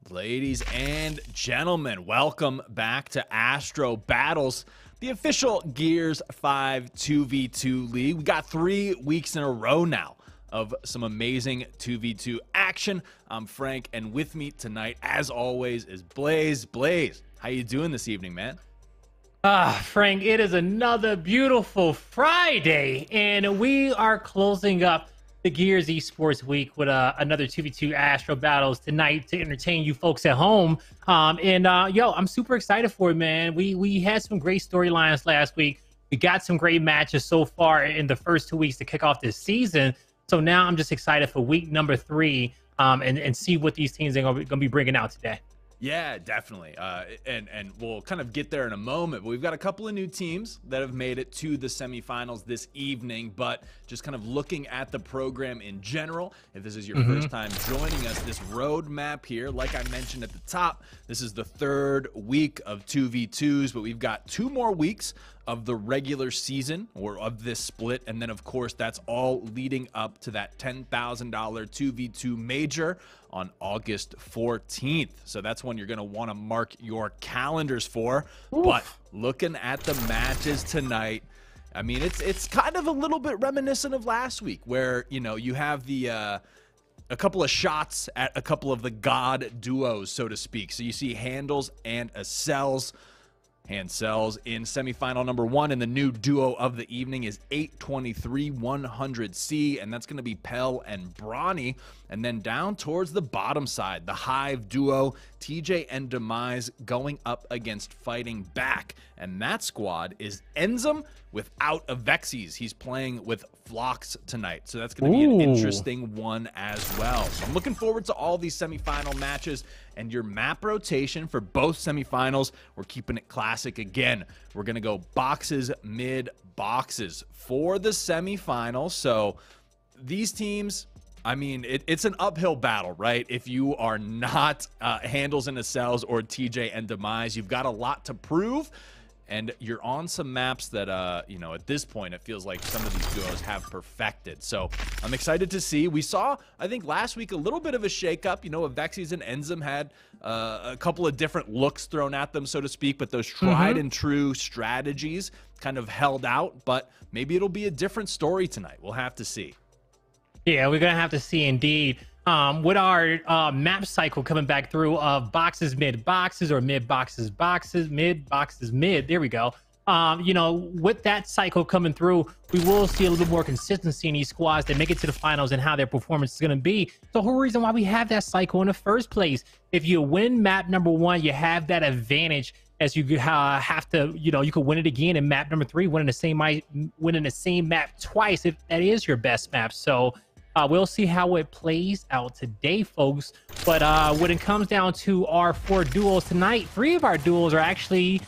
Ladies and gentlemen, welcome back to Astro Battles, the official Gears 5 2v2 league. We got 3 weeks in a row now of some amazing 2v2 action. I'm Frank, and with me tonight, as always, is Blaze. Blaze, how you doing this evening, man? Frank, it is another beautiful Friday, and we are closing up the Gears Esports Week with another 2v2 Astro Battles tonight to entertain you folks at home. Yo, I'm super excited for it, man. We had some great storylines last week. We got some great matches so far in the first 2 weeks to kick off this season. So now I'm just excited for week number 3 and see what these teams are going to be bringing out today. Yeah, definitely. And we'll kind of get there in a moment, but we've got a couple of new teams that have made it to the semifinals this evening. But just kind of looking at the program in general, if this is your first time joining us, this roadmap here, like I mentioned at the top, this is the 3rd week of 2v2s, but we've got 2 more weeks of the regular season, or of this split, and then of course that's all leading up to that $10,000 2v2 major on August 14th. So that's when you're going to want to mark your calendars for. Oof. But looking at the matches tonight, I mean, it's kind of a little bit reminiscent of last week, where, you know, you have the a couple of shots at a couple of the god duos, so to speak. So you see Handles and Acels. Handcells in semifinal number 1, and the new duo of the evening is 823-100C, and that's going to be Pell and Brawny. And then down towards the bottom side, the Hive duo, TJ and Demise, going up against Fighting Back. And that squad is Enzum without Avexes. He's playing with Phlox tonight, so that's going to be an interesting one as well. So I'm looking forward to all these semifinal matches, and your map rotation for both semifinals, we're keeping it classic again. We're going to go boxes, mid, boxes for the semifinals. So these teams, I mean, it's an uphill battle, right? If you are not Handles and Acels or TJ and Demise, you've got a lot to prove. And you're on some maps that, you know, at this point, it feels like some of these duos have perfected. So I'm excited to see. We saw, I think, last week a little bit of a shakeup. You know, Avexes and Enzum had a couple of different looks thrown at them, so to speak. But those tried and true strategies kind of held out. But maybe it'll be a different story tonight. We'll have to see. Yeah, we're going to have to see indeed. With our map cycle coming back through of boxes, mid boxes, or mid boxes, boxes, mid boxes, mid. There we go. You know, with that cycle coming through, we will see a little bit more consistency in these squads that make it to the finals and how their performance is going to be. The whole reason why we have that cycle in the first place. If you win map number 1, you have that advantage, as you have to, you know, you could win it again in map number 3, winning the same map twice if that is your best map. So we'll see how it plays out today, folks. But when it comes down to our 4 duels tonight, 3 of our duels are actually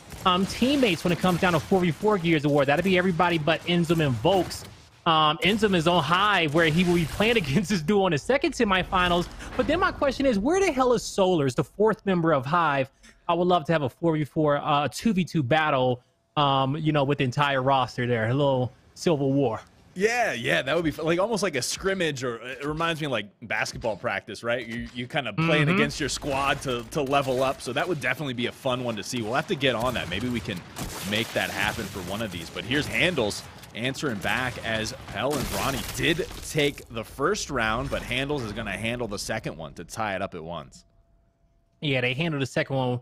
teammates when it comes down to 4v4 Gears Award. That'll be everybody but Enzum and Volks. Enzum is on Hive, where he will be playing against this duo in the second semifinals. But then my question is, where the hell is Solars, the 4th member of Hive? I would love to have a 4v4, 2v2 battle, you know, with the entire roster there. A little Civil War. Yeah, that would be like almost like a scrimmage, or it reminds me of like basketball practice, right? You kind of playing against your squad to level up. So that would definitely be a fun one to see. We'll have to get on that. Maybe we can make that happen for one of these. But here's Handles answering back, as Pell and Brawny did take the first round, but Handles is going to handle the second one to tie it up at once. Yeah, they handled the second one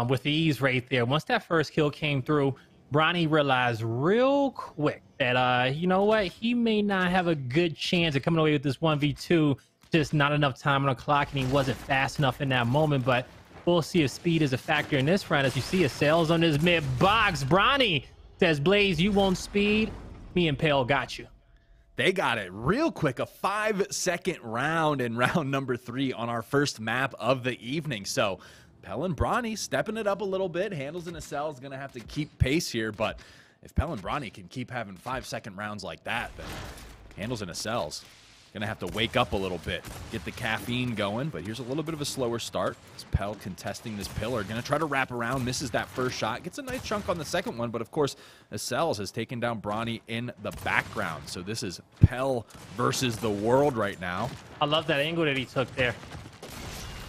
with the ease right there. Once that first kill came through, Brawny realized real quick that, you know what, he may not have a good chance of coming away with this 1v2. Just not enough time on the clock, and he wasn't fast enough in that moment. But we'll see if speed is a factor in this round. As you see, Acels on this mid box. Brawny says, Blaze, you want speed? Me and Pale got you. They got it real quick. A 5-second round in round number 3 on our first map of the evening. So Pell and Brawny stepping it up a little bit. Handles and Acels is going to have to keep pace here, but if Pell and Brawny can keep having 5-second rounds like that, then Handles and Acels going to have to wake up a little bit, get the caffeine going. But here's a little bit of a slower start. It's Pell contesting this pillar, going to try to wrap around, misses that first shot, gets a nice chunk on the second one, but of course Acels has taken down Brawny in the background. So this is Pell versus the world right now. I love that angle that he took there.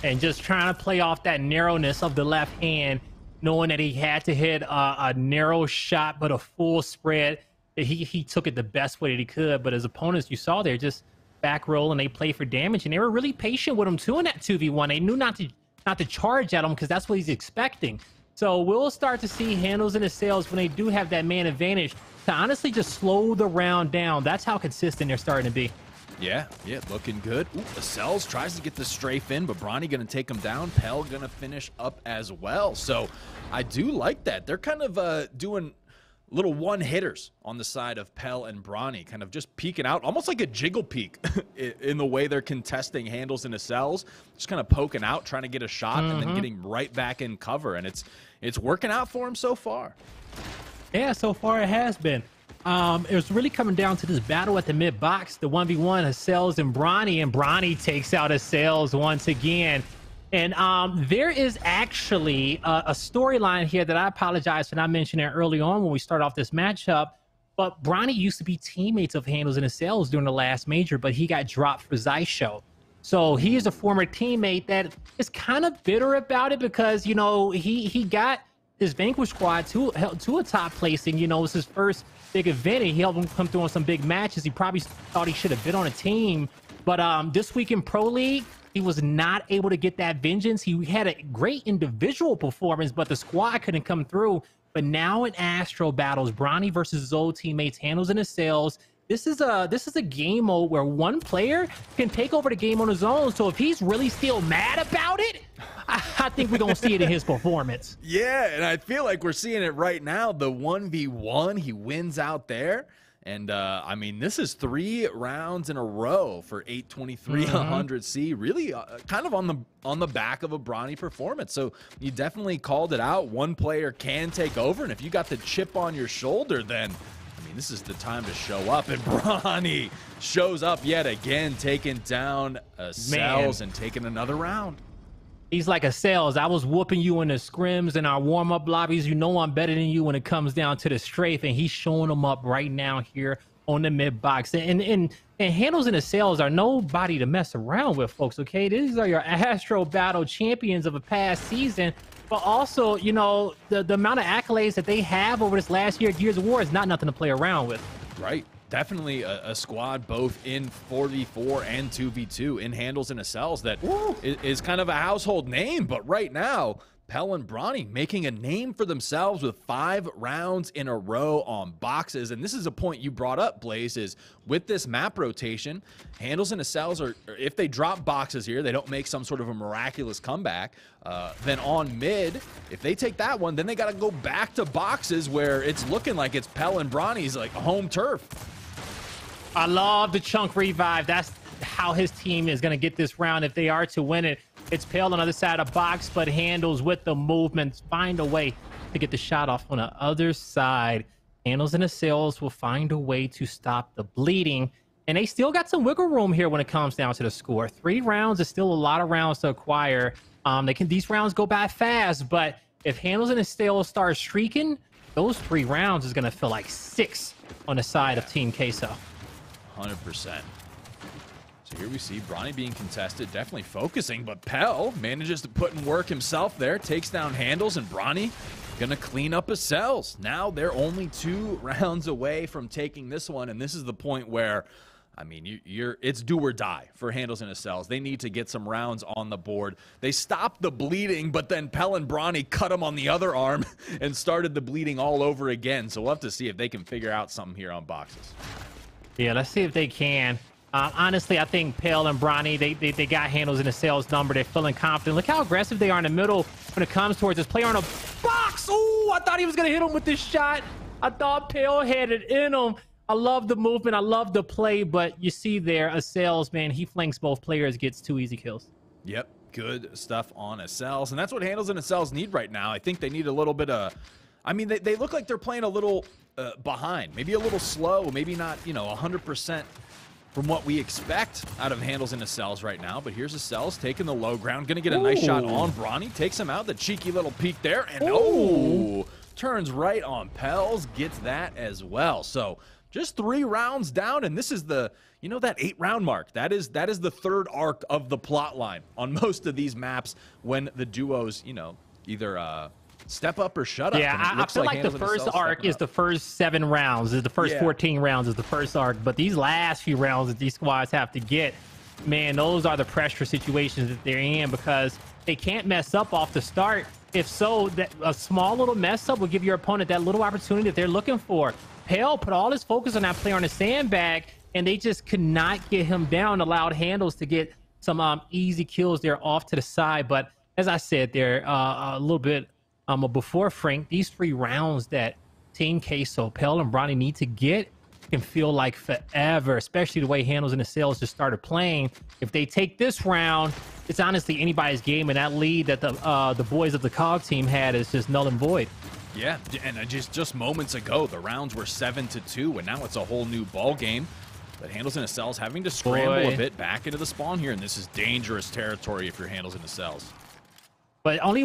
and just trying to play off that narrowness of the left hand, knowing that he had to hit a narrow shot, but a full spread. He took it the best way that he could, but his opponents, you saw there, just back roll and they play for damage, and they were really patient with him too in that 2v1. They knew not to charge at him because that's what he's expecting. So we'll start to see handles in the sales when they do have that man advantage to honestly just slow the round down. That's how consistent they're starting to be. Yeah, looking good. Ooh, Lascelles tries to get the strafe in, but Bronny gonna take him down. Pell gonna finish up as well. So I do like that. They're kind of doing little one-hitters on the side of Pell and Bronny, kind of just peeking out, almost like a jiggle peek in the way they're contesting handles and Lascelles, just kind of poking out, trying to get a shot, and then getting right back in cover. And it's working out for him so far. Yeah, so far it has been. It was really coming down to this battle at the mid box, the 1v1, Lascelles and Bronny takes out Lascelles once again. And there is actually a storyline here that I apologize for not mentioning early on when we start off this matchup. But Bronny used to be teammates of Handles and Lascelles during the last major, but he got dropped for Zysho. So he is a former teammate that is kind of bitter about it because, you know, he got his Vanquish squad to a top placing. You know, it was his first big event, and he helped him come through on some big matches. He probably thought he should have been on a team. But this week in Pro League, he was not able to get that vengeance. He had a great individual performance, but the squad couldn't come through. But now in Astro battles, Bronny versus his old teammates, Handles and Lascelles, this is a game mode where one player can take over the game on his own. So if he's really still mad about it, I think we're gonna see it in his performance. Yeah, and I feel like we're seeing it right now. The 1v1, he wins out there. And, I mean, this is 3 rounds in a row for 823 100C. Really kind of on the back of a Bronny performance. So you definitely called it out. One player can take over. And if you got the chip on your shoulder, then, I mean, this is the time to show up. And Bronny shows up yet again, taking down Lascelles and taking another round. He's like Lascelles. I was whooping you in the scrims and our warm-up lobbies. You know I'm better than you when it comes down to the strafe, and he's showing them up right now here on the mid box. And Handles and Lascelles are nobody to mess around with, folks. Okay, these are your Astro Battle champions of a past season, but also, you know, the amount of accolades that they have over this last year, Gears of War, is not nothing to play around with. Right. Definitely a squad both in 4v4 and 2v2 in Handles and Lascelles that is kind of a household name. But right now, Pell and Bronny making a name for themselves with 5 rounds in a row on boxes. And this is a point you brought up, Blaze, is with this map rotation, Handles and Lascelles are, if they drop boxes here, they don't make some sort of a miraculous comeback, then on mid, if they take that one, then they got to go back to boxes where it's looking like it's Pell and Bronny's like home turf. I love the chunk revive. That's how his team is going to get this round if they are to win it. It's Pale on the other side of box, but Handles with the movements find a way to get the shot off on the other side. Handles and Lascelles will find a way to stop the bleeding, and they still got some wiggle room here when it comes down to the score. 3 rounds is still a lot of rounds to acquire. These rounds go by fast, but if Handles and Lascelles start streaking, those 3 rounds is going to feel like 6 on the side of Team Queso. 100%. So here we see Bronny being contested, definitely focusing, but Pell manages to put in work himself there, takes down Handles, and Bronny gonna clean up Lascelles. Now they're only 2 rounds away from taking this one, and this is the point where, I mean, it's do or die for Handles and Lascelles. They need to get some rounds on the board. They stopped the bleeding, but then Pell and Bronny cut him on the other arm and started the bleeding all over again. So we'll have to see if they can figure out something here on boxes. Yeah, let's see if they can. Honestly, I think Pale and Bronny, they got Handles in the sales number. They're feeling confident. Look how aggressive they are in the middle when it comes towards this player on a box. Ooh, I thought he was going to hit him with this shot. I thought Pale had it in him. I love the movement. I love the play, but you see there, Lascelles, man, he flanks both players, gets 2 easy kills. Yep, good stuff on Lascelles, and that's what Handles and Lascelles need right now. I think they need a little bit of, I mean, they look like they're playing a little behind, maybe a little slow, maybe not, you know, 100% from what we expect out of Handles and Lascelles right now. But here's Lascelles taking the low ground, gonna get a nice shot on Bronny, takes him out, the cheeky little peek there, and turns right on Pels, gets that as well. So just 3 rounds down, and this is the, you know, that 8-round mark. That is the third arc of the plot line on most of these maps when the duos, you know, either step up or shut up. Yeah, I feel like the first arc is the first 7 rounds, is the first 14 rounds is the first arc, but these last few rounds that these squads have to get, man, those are the pressure situations that they're in, because they can't mess up off the start. If so, that a small little mess up will give your opponent that little opportunity that they're looking for. Pale put all his focus on that player on the sandbag, and they just could not get him down, allowed Handles to get some easy kills there off to the side. But as I said there a little bit before, Frank, these 3 rounds that Team Queso, Pale, and Bronny need to get can feel like forever, especially the way Handles and the Sales just started playing. If they take this round, it's honestly anybody's game, and that lead that the boys of the COG team had is just null and void. Yeah, and just moments ago, the rounds were 7-2, and now it's a whole new ball game. But Handles and Cells having to scramble a bit back into the spawn here, and this is dangerous territory if you're Handles and Cells. But it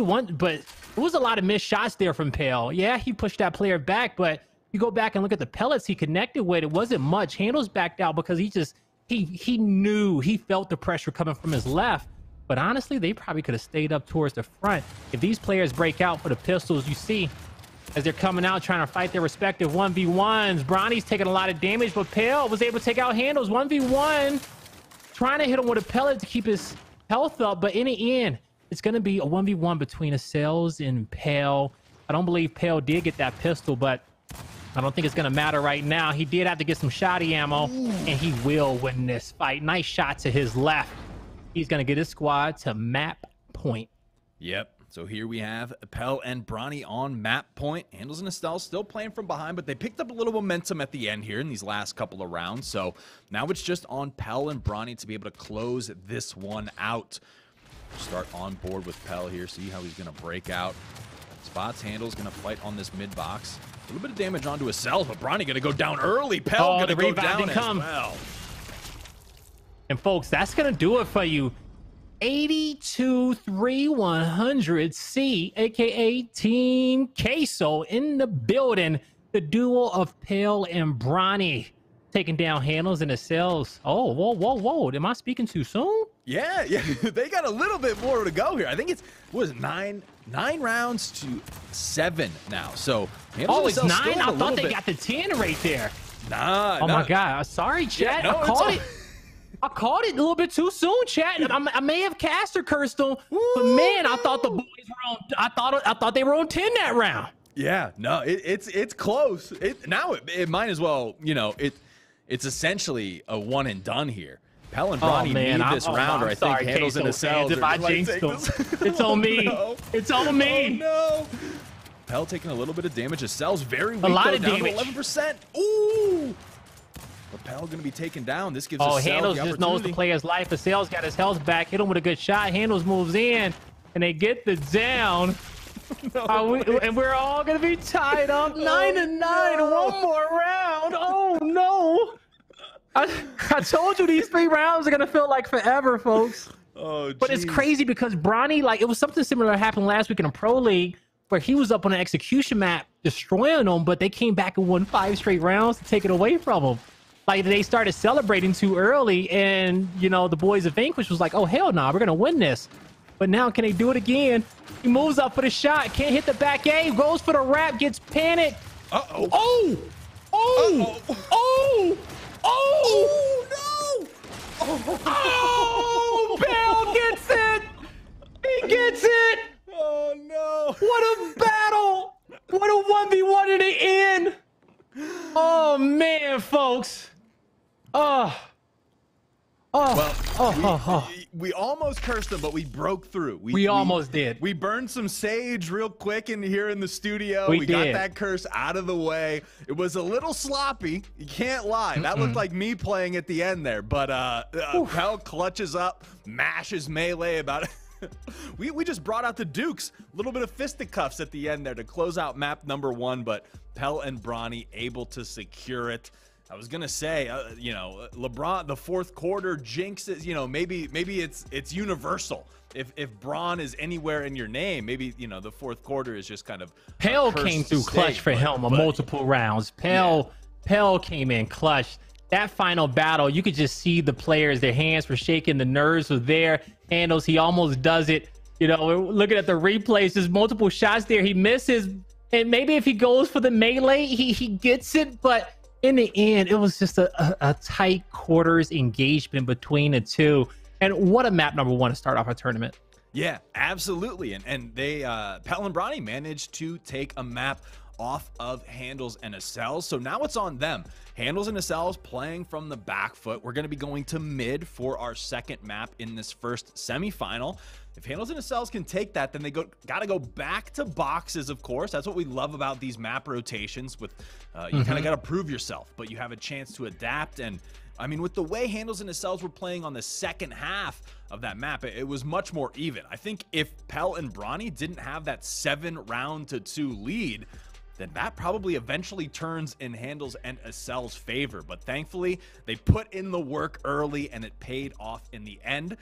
was a lot of missed shots there from Pale. Yeah, he pushed that player back, but you go back and look at the pellets he connected with, it wasn't much. Handles backed out because he knew, he felt the pressure coming from his left. But honestly, they probably could have stayed up towards the front. If these players break out for the pistols, you see, as they're coming out trying to fight their respective 1v1s, Bronny's taking a lot of damage, but Pale was able to take out Handles 1v1, trying to hit him with a pellet to keep his health up. But in the end, it's going to be a 1v1 between Cells and Pale. I don't believe Pale did get that pistol, but I don't think it's going to matter right now. He did have to get some shoddy ammo, and he will win this fight. Nice shot to his left. He's going to get his squad to map point. Yep. So here we have Pell and Bronny on map point. Handles and Estelle still playing from behind, but they picked up a little momentum at the end here in these last couple of rounds. So now it's just on Pell and Bronny to be able to close this one out. Start on board with Pell here. See how he's going to break out. Spots Handles going to fight on this mid box. A little bit of damage onto his cells, but Bronny going to go down early. Pell going to go down as well. And folks, that's going to do it for you. 82-3-100C, aka Team Queso in the building. The duo of Pale and Bronny taking down Handles and the Cells. Oh, whoa. Am I speaking too soon? Yeah. They got a little bit more to go here. I think it's, what is it, 9 rounds to 7 now. So Handles it's 9? I thought they got the 10 right there. Nah. Oh my God. Sorry, chat. Yeah, no, I called it a little bit too soon, chat. I may have cast or cursed them, but man, I thought the boys were on. I thought they were on 10 that round. Yeah, no, it's close. It might as well, you know, it's essentially a one and done here. Pell and Bronny need this round, or I think Handles in the cells. If I jinxed them, it's on me. No. It's on me. Oh, no. Pell taking a little bit of damage. His cells very weak. A lot though, of down damage. To 11%. Ooh. Pell going to be taken down. This gives us Handles just knows the player's life. The Cells got his health back. Hit him with a good shot. Handles moves in, and they get the down. And we're all going to be tied up 9-9. No. One more round. Oh, no. I told you these 3 rounds are going to feel like forever, folks. Oh, geez. But it's crazy because Bronny, like, it was something similar that happened last week in a Pro League where he was up on an execution map destroying them, but they came back and won 5 straight rounds to take it away from him. Like, they started celebrating too early, and, you know, the boys of Vanquish was like, oh, hell no, we're going to win this. But now, can they do it again? He moves up for the shot, can't hit the back A, goes for the wrap, gets panicked. Uh-oh. Oh! Oh! Oh! Oh! No! Oh! Bell gets it! He gets it! Oh, no! What a battle! What a 1v1 in the end! Oh, man, folks. We almost cursed them, but we broke through. We almost did. We burned some sage real quick in here in the studio. We got that curse out of the way. It was a little sloppy. You can't lie. That looked like me playing at the end there. But Pell clutches up, mashes melee about it. We just brought out the Dukes. A little bit of fisticuffs at the end there to close out map number 1, but Pell and Bronny able to secure it. I was gonna say, you know, LeBron, the fourth quarter jinxes. You know, maybe it's universal. If Braun is anywhere in your name, maybe, you know, the fourth quarter is just kind of. Pell came through clutch for him on multiple rounds. Pell Pell came in clutch. That final battle, you could just see the players, their hands were shaking, the nerves were there. Handles, he almost does it. You know, looking at the replays, there's multiple shots there. He misses, and maybe if he goes for the melee, he gets it. But in the end, it was just a tight quarters engagement between the two. And what a map number 1 to start off our tournament. Yeah, absolutely. And they, Pell and Bronny managed to take a map off of Handles and Acels. So now it's on them. Handles and Acels playing from the back foot. We're going to be going to mid for our second map in this first semifinal. If Handles and Acels can take that, then they got to go back to boxes, of course. That's what we love about these map rotations. With you kind of got to prove yourself, but you have a chance to adapt. And I mean, with the way Handles and Acels were playing on the second half of that map, it was much more even. I think if Pell and Bronny didn't have that 7-2 lead, then that probably eventually turns in Handles and Acels' favor. But thankfully, they put in the work early and it paid off in the end.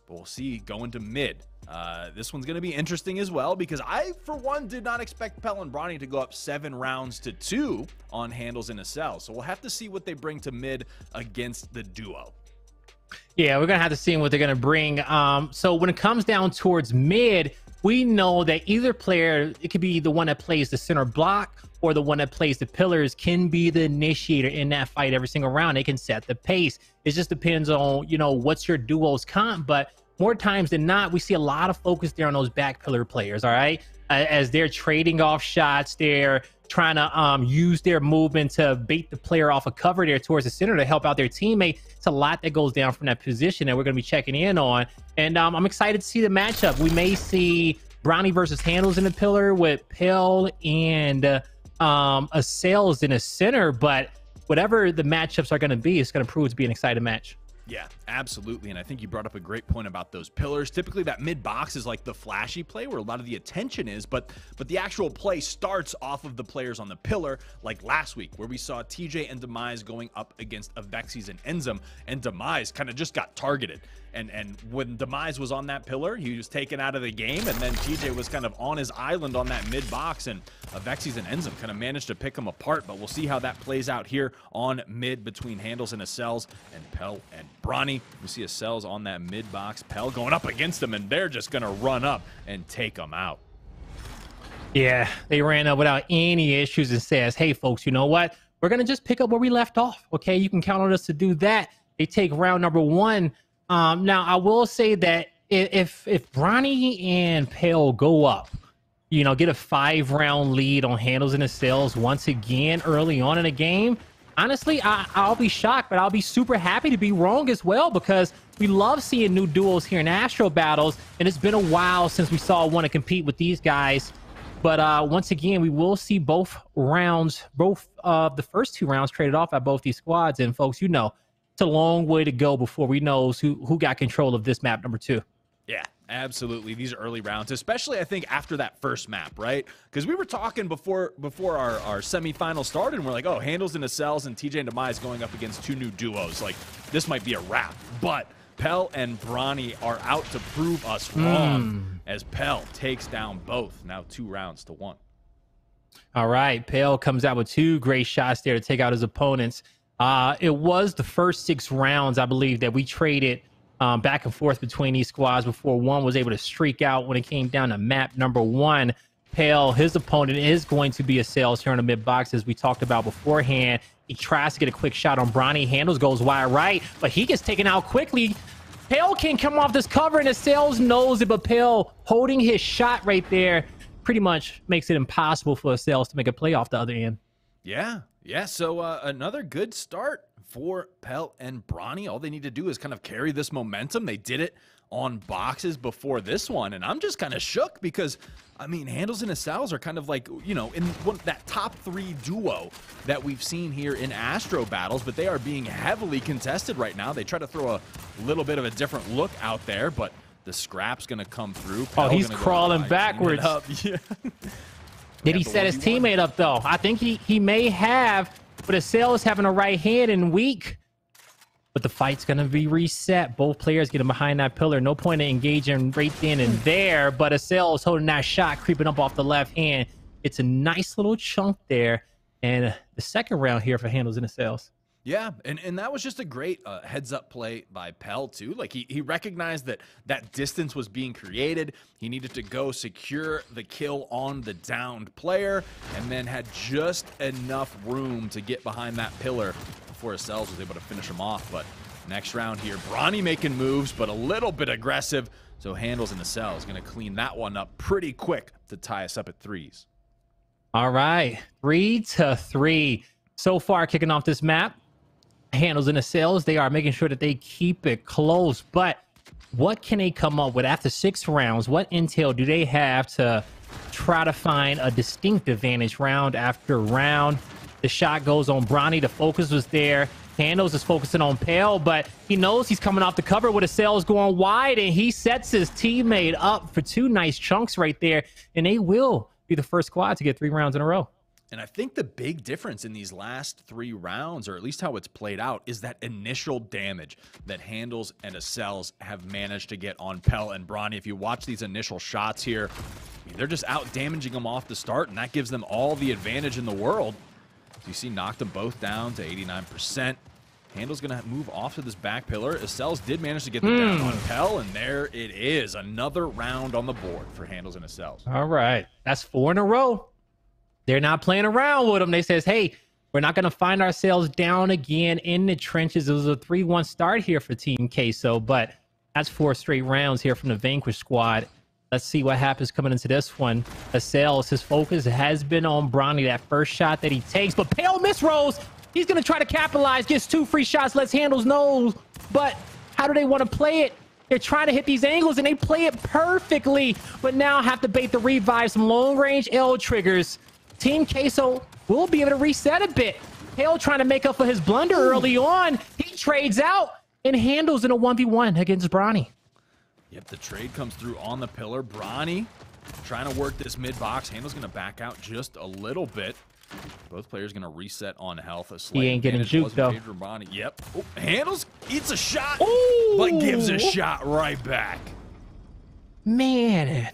But we'll see going to mid. This one's going to be interesting as well, because I, for one, did not expect Pell and Bronny to go up 7-2 on Handles and Acels. So we'll have to see what they bring to mid against the duo. Yeah, we're going to have to see what they're going to bring. So when it comes down towards mid, we know that either player, it could be the one that plays the center block or the one that plays the pillars, can be the initiator in that fight every single round. They can set the pace. It just depends on, you know, what's your duo's comp. But more times than not, we see a lot of focus there on those back pillar players, all right? As they're trading off shots, they're trying to use their movement to bait the player off a cover there towards the center to help out their teammate. It's a lot that goes down from that position that we're going to be checking in on. And I'm excited to see the matchup. We may see Bronny versus Handles in the pillar with Pell and Acels in a center, but whatever the matchups are going to be, it's going to prove to be an exciting match. Yeah, absolutely. And I think you brought up a great point about those pillars. Typically that mid box is like the flashy play where a lot of the attention is, but the actual play starts off of the players on the pillar, like last week where we saw TJ and Demise going up against Avexis and Enzym, and Demise kind of just got targeted. And when Demise was on that pillar, he was taken out of the game, and then TJ was kind of on his island on that mid box, and Avexis and Enzym kind of managed to pick him apart. But we'll see how that plays out here on mid between Handles and Acels and Pell and Bronny. We see Acels on that mid box, Pell going up against them, and they're just going to run up and take them out. Yeah, they ran up without any issues and says, hey, folks, you know what? We're going to just pick up where we left off. Okay, you can count on us to do that. They take round number 1. Now, I will say that if Bronny and Pell go up, you know, get a 5-round lead on Handles and Acels once again early on in the game, honestly, I'll be shocked, but I'll be super happy to be wrong as well, because we love seeing new duos here in Astro battles, and it's been a while since we saw one to compete with these guys. But once again, we will see both rounds, the first 2 rounds traded off at both these squads. And folks, you know, it's a long way to go before we know who got control of this map number 2. Yeah, absolutely. These early rounds, especially I think after that first map, right? Because we were talking before our semifinal started, and we're like, oh, Handles and Acels and TJ and Demise going up against 2 new duos. Like, this might be a wrap. But Pell and Bronny are out to prove us wrong, as Pell takes down both. Now 2-1. All right, Pell comes out with 2 great shots there to take out his opponents. It was the first 6 rounds, I believe, that we traded back and forth between these squads before one was able to streak out when it came down to map number 1. Pell, his opponent, is going to be Acels here in the mid box, as we talked about beforehand. He tries to get a quick shot on Bronny. Handles goes wide right, but he gets taken out quickly. Pell can't come off this cover, and Acels knows it, but Pell holding his shot right there pretty much makes it impossible for Acels to make a play off the other end. Yeah. So another good start for Pell and Bronny. All they need to do is kind of carry this momentum. They did it on boxes before this one, and I'm just kind of shook because, I mean, Handles and Acels are kind of like, you know, in that top 3 duo that we've seen here in Astro battles, but they are being heavily contested right now. They try to throw a little bit of a different look out there, but the scrap's going to come through. Oh, he's crawling backwards. Yeah. Did he set his teammate up, though? I think he may have, but Acels having a right hand and weak. But the fight's going to be reset. Both players getting behind that pillar. No point in engaging right then and there. But Acels holding that shot, creeping up off the left hand. It's a nice little chunk there. And the second round here for handles and the sales. Yeah, and that was just a great heads-up play by Pell, too. Like, he recognized that that distance was being created. He needed to go secure the kill on the downed player, and then had just enough room to get behind that pillar before Acels was able to finish him off. But next round here, Bronny making moves, but a little bit aggressive. So handles in the Acels going to clean that one up pretty quick to tie us up at 3s. All right, 3-3. So far, kicking off this map. Handles in the Acels, they are making sure that they keep it close. But what can they come up with after 6 rounds? What intel do they have to try to find a distinct advantage round after round? The shot goes on Bronny. The focus was there. Handles is focusing on Pale, but he knows he's coming off the cover with Acels going wide, and he sets his teammate up for 2 nice chunks right there, and they will be the first squad to get 3 rounds in a row. And I think the big difference in these last 3 rounds, or at least how it's played out, is that initial damage that Handles and Acels have managed to get on Pell and Bronny. If you watch these initial shots here, they're just out damaging them off the start, and that gives them all the advantage in the world. So you see, knocked them both down to 89%. Handle's going to move off to this back pillar. Acels did manage to get the down on Pell, and there it is. Another round on the board for Handles and Acels. All right. That's 4 in a row. They're not playing around with them. They says, hey, we're not going to find ourselves down again in the trenches. It was a 3-1 start here for Team Queso, but that's 4 straight rounds here from the Vanquish squad. Let's see what happens coming into this one. Acels, his focus has been on Bronny, that first shot that he takes, but Pale misrolls. He's going to try to capitalize, gets 2 free shots, lets Handles know, but how do they want to play it? They're trying to hit these angles, and they play it perfectly, but now have to bait the revive, some long-range L triggers. Team Queso will be able to reset a bit. Hale trying to make up for his blunder early on. He trades out and Handles in a 1v1 against Bronny. Yep, the trade comes through on the pillar. Bronny trying to work this mid-box. Handles going to back out just a little bit. Both players going to reset on health. He ain't getting juked, though. Yep. Oh, Handles eats a shot, Ooh. but gives a shot right back. Man,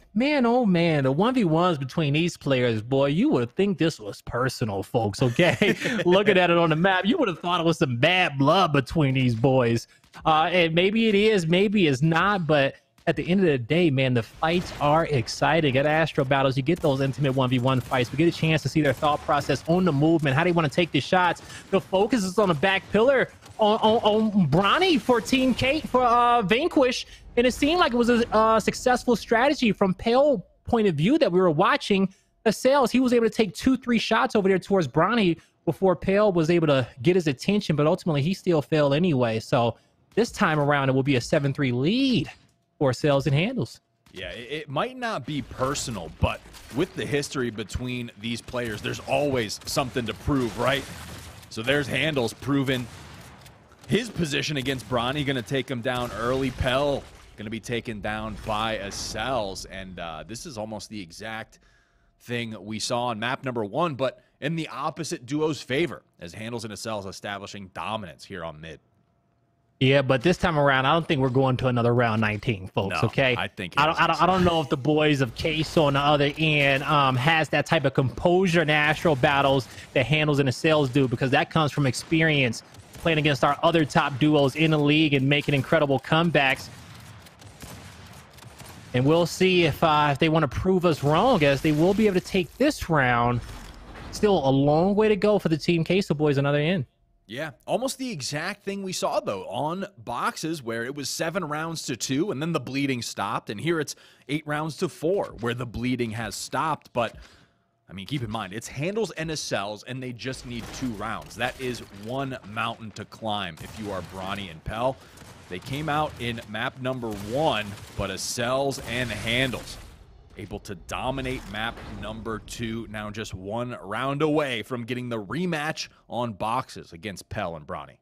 oh man, the 1v1s between these players, boy, you would think this was personal, folks, okay? Looking at it on the map, you would have thought it was some bad blood between these boys. And maybe it is, maybe it's not, but at the end of the day, man, the fights are exciting. At Astro Battles, you get those intimate 1v1 fights. We get a chance to see their thought process on the movement, how they want to take the shots. The focus is on the back pillar on Bronny for Team Kate, for Vanquish. And it seemed like it was a successful strategy from Pale point of view that we were watching. Acels, he was able to take 2-3 shots over there towards Bronny before Pale was able to get his attention, but ultimately he still failed anyway. So this time around, it will be a 7-3 lead for Acels and Handles. Yeah, it might not be personal, but with the history between these players, there's always something to prove, right? So there's Handles proving his position against Bronny, going to take him down early. Pell going to be taken down by Acels, and this is almost the exact thing we saw on map number 1, but in the opposite duo's favor, as Handles and Acels establishing dominance here on mid. Yeah, but this time around, I don't think we're going to another round 19, folks. No, okay, I think I don't know if the boys of Queso on the other end has that type of composure in Astro Battles that Handles and Acels do, because that comes from experience playing against our other top duos in the league and making incredible comebacks. And we'll see if they want to prove us wrong, as they will be able to take this round. Still a long way to go for the Team Queso boys on the other end. Yeah, almost the exact thing we saw, though, on boxes where it was 7 rounds to 2, and then the bleeding stopped. And here it's 8 rounds to 4, where the bleeding has stopped. But, I mean, keep in mind, it's Handles and Acels, and they just need 2 rounds. That is one mountain to climb if you are Bronny and Pell. They came out in map number 1, but Acels and Handles able to dominate map number 2, now just 1 round away from getting the rematch on boxes against Pell and Bronny.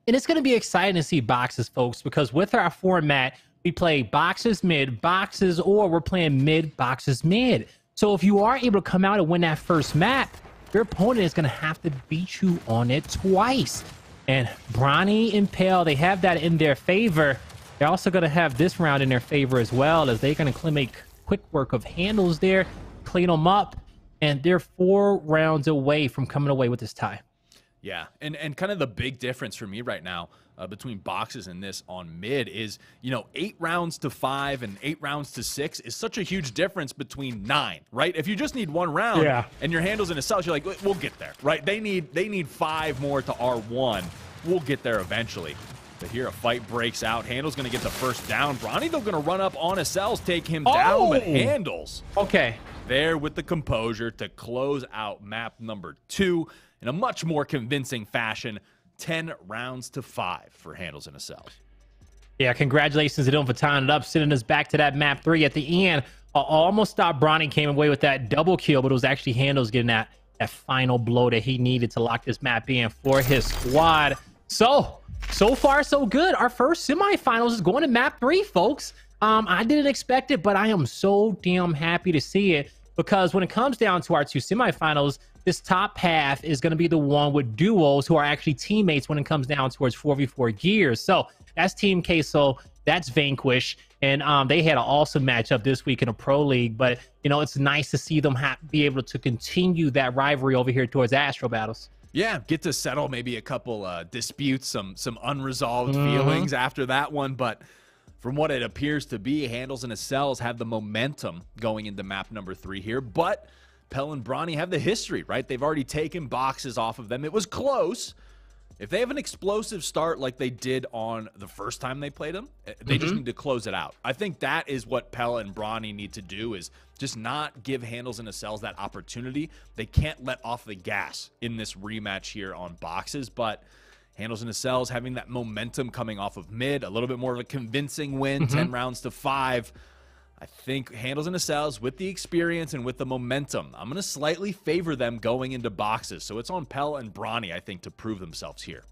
And it's going to be exciting to see boxes, folks, because with our format, we play boxes, mid, boxes, or we're playing mid, boxes, mid. So if you are able to come out and win that first map, your opponent is going to have to beat you on it twice. And Bronny and Pell, they have that in their favor. They're also going to have this round in their favor as well, as they're going to make quick work of Handles there, clean them up, and they're 4 rounds away from coming away with this tie. Yeah, and kind of the big difference for me right now between boxes and this on mid is, 8 rounds to 5 and 8 rounds to 6 is such a huge difference between 9, right? If you just need 1 round and your handles in a cells, you're like, we'll get there, right? They need 5 more to R1. We'll get there eventually. But here a fight breaks out. Handle's going to get the first down. Bronny, though, going to run up on Cells, take him down, but Handles there with the composure to close out map number 2 in a much more convincing fashion. 10 rounds to 5 for Handles and Cells. Yeah, congratulations to them for tying it up, sending us back to that map 3 at the end. Almost thought Bronny came away with that double kill, but it was actually Handles getting that final blow that he needed to lock this map in for his squad. So far, so good. Our first semifinals is going to map 3, folks. I didn't expect it, but I am so damn happy to see it, because when it comes down to our 2 semifinals, this top half is going to be the one with duos who are actually teammates when it comes down towards 4v4 gears. So that's Team Queso, that's Vanquish, and they had an awesome matchup this week in a pro league. But it's nice to see them be able to continue that rivalry over here towards Astro Battles. Yeah, get to settle maybe a couple disputes, some unresolved feelings after that one. But from what it appears to be, Handles and Cells have the momentum going into map number 3 here. But Pell and Bronny have the history, right? They've already taken boxes off of them. It was close. If they have an explosive start like they did on the first time they played them, they just need to close it out. I think that is what Pell and Bronny need to do, is just not give Handles and Cells that opportunity. They can't let off the gas in this rematch here on boxes, but Handles and Cells having that momentum coming off of mid, a little bit more of a convincing win, 10 rounds to 5. I think Handles and Cells, with the experience and with the momentum, I'm going to slightly favor them going into boxes. So it's on Pell and Bronny, I think, to prove themselves here.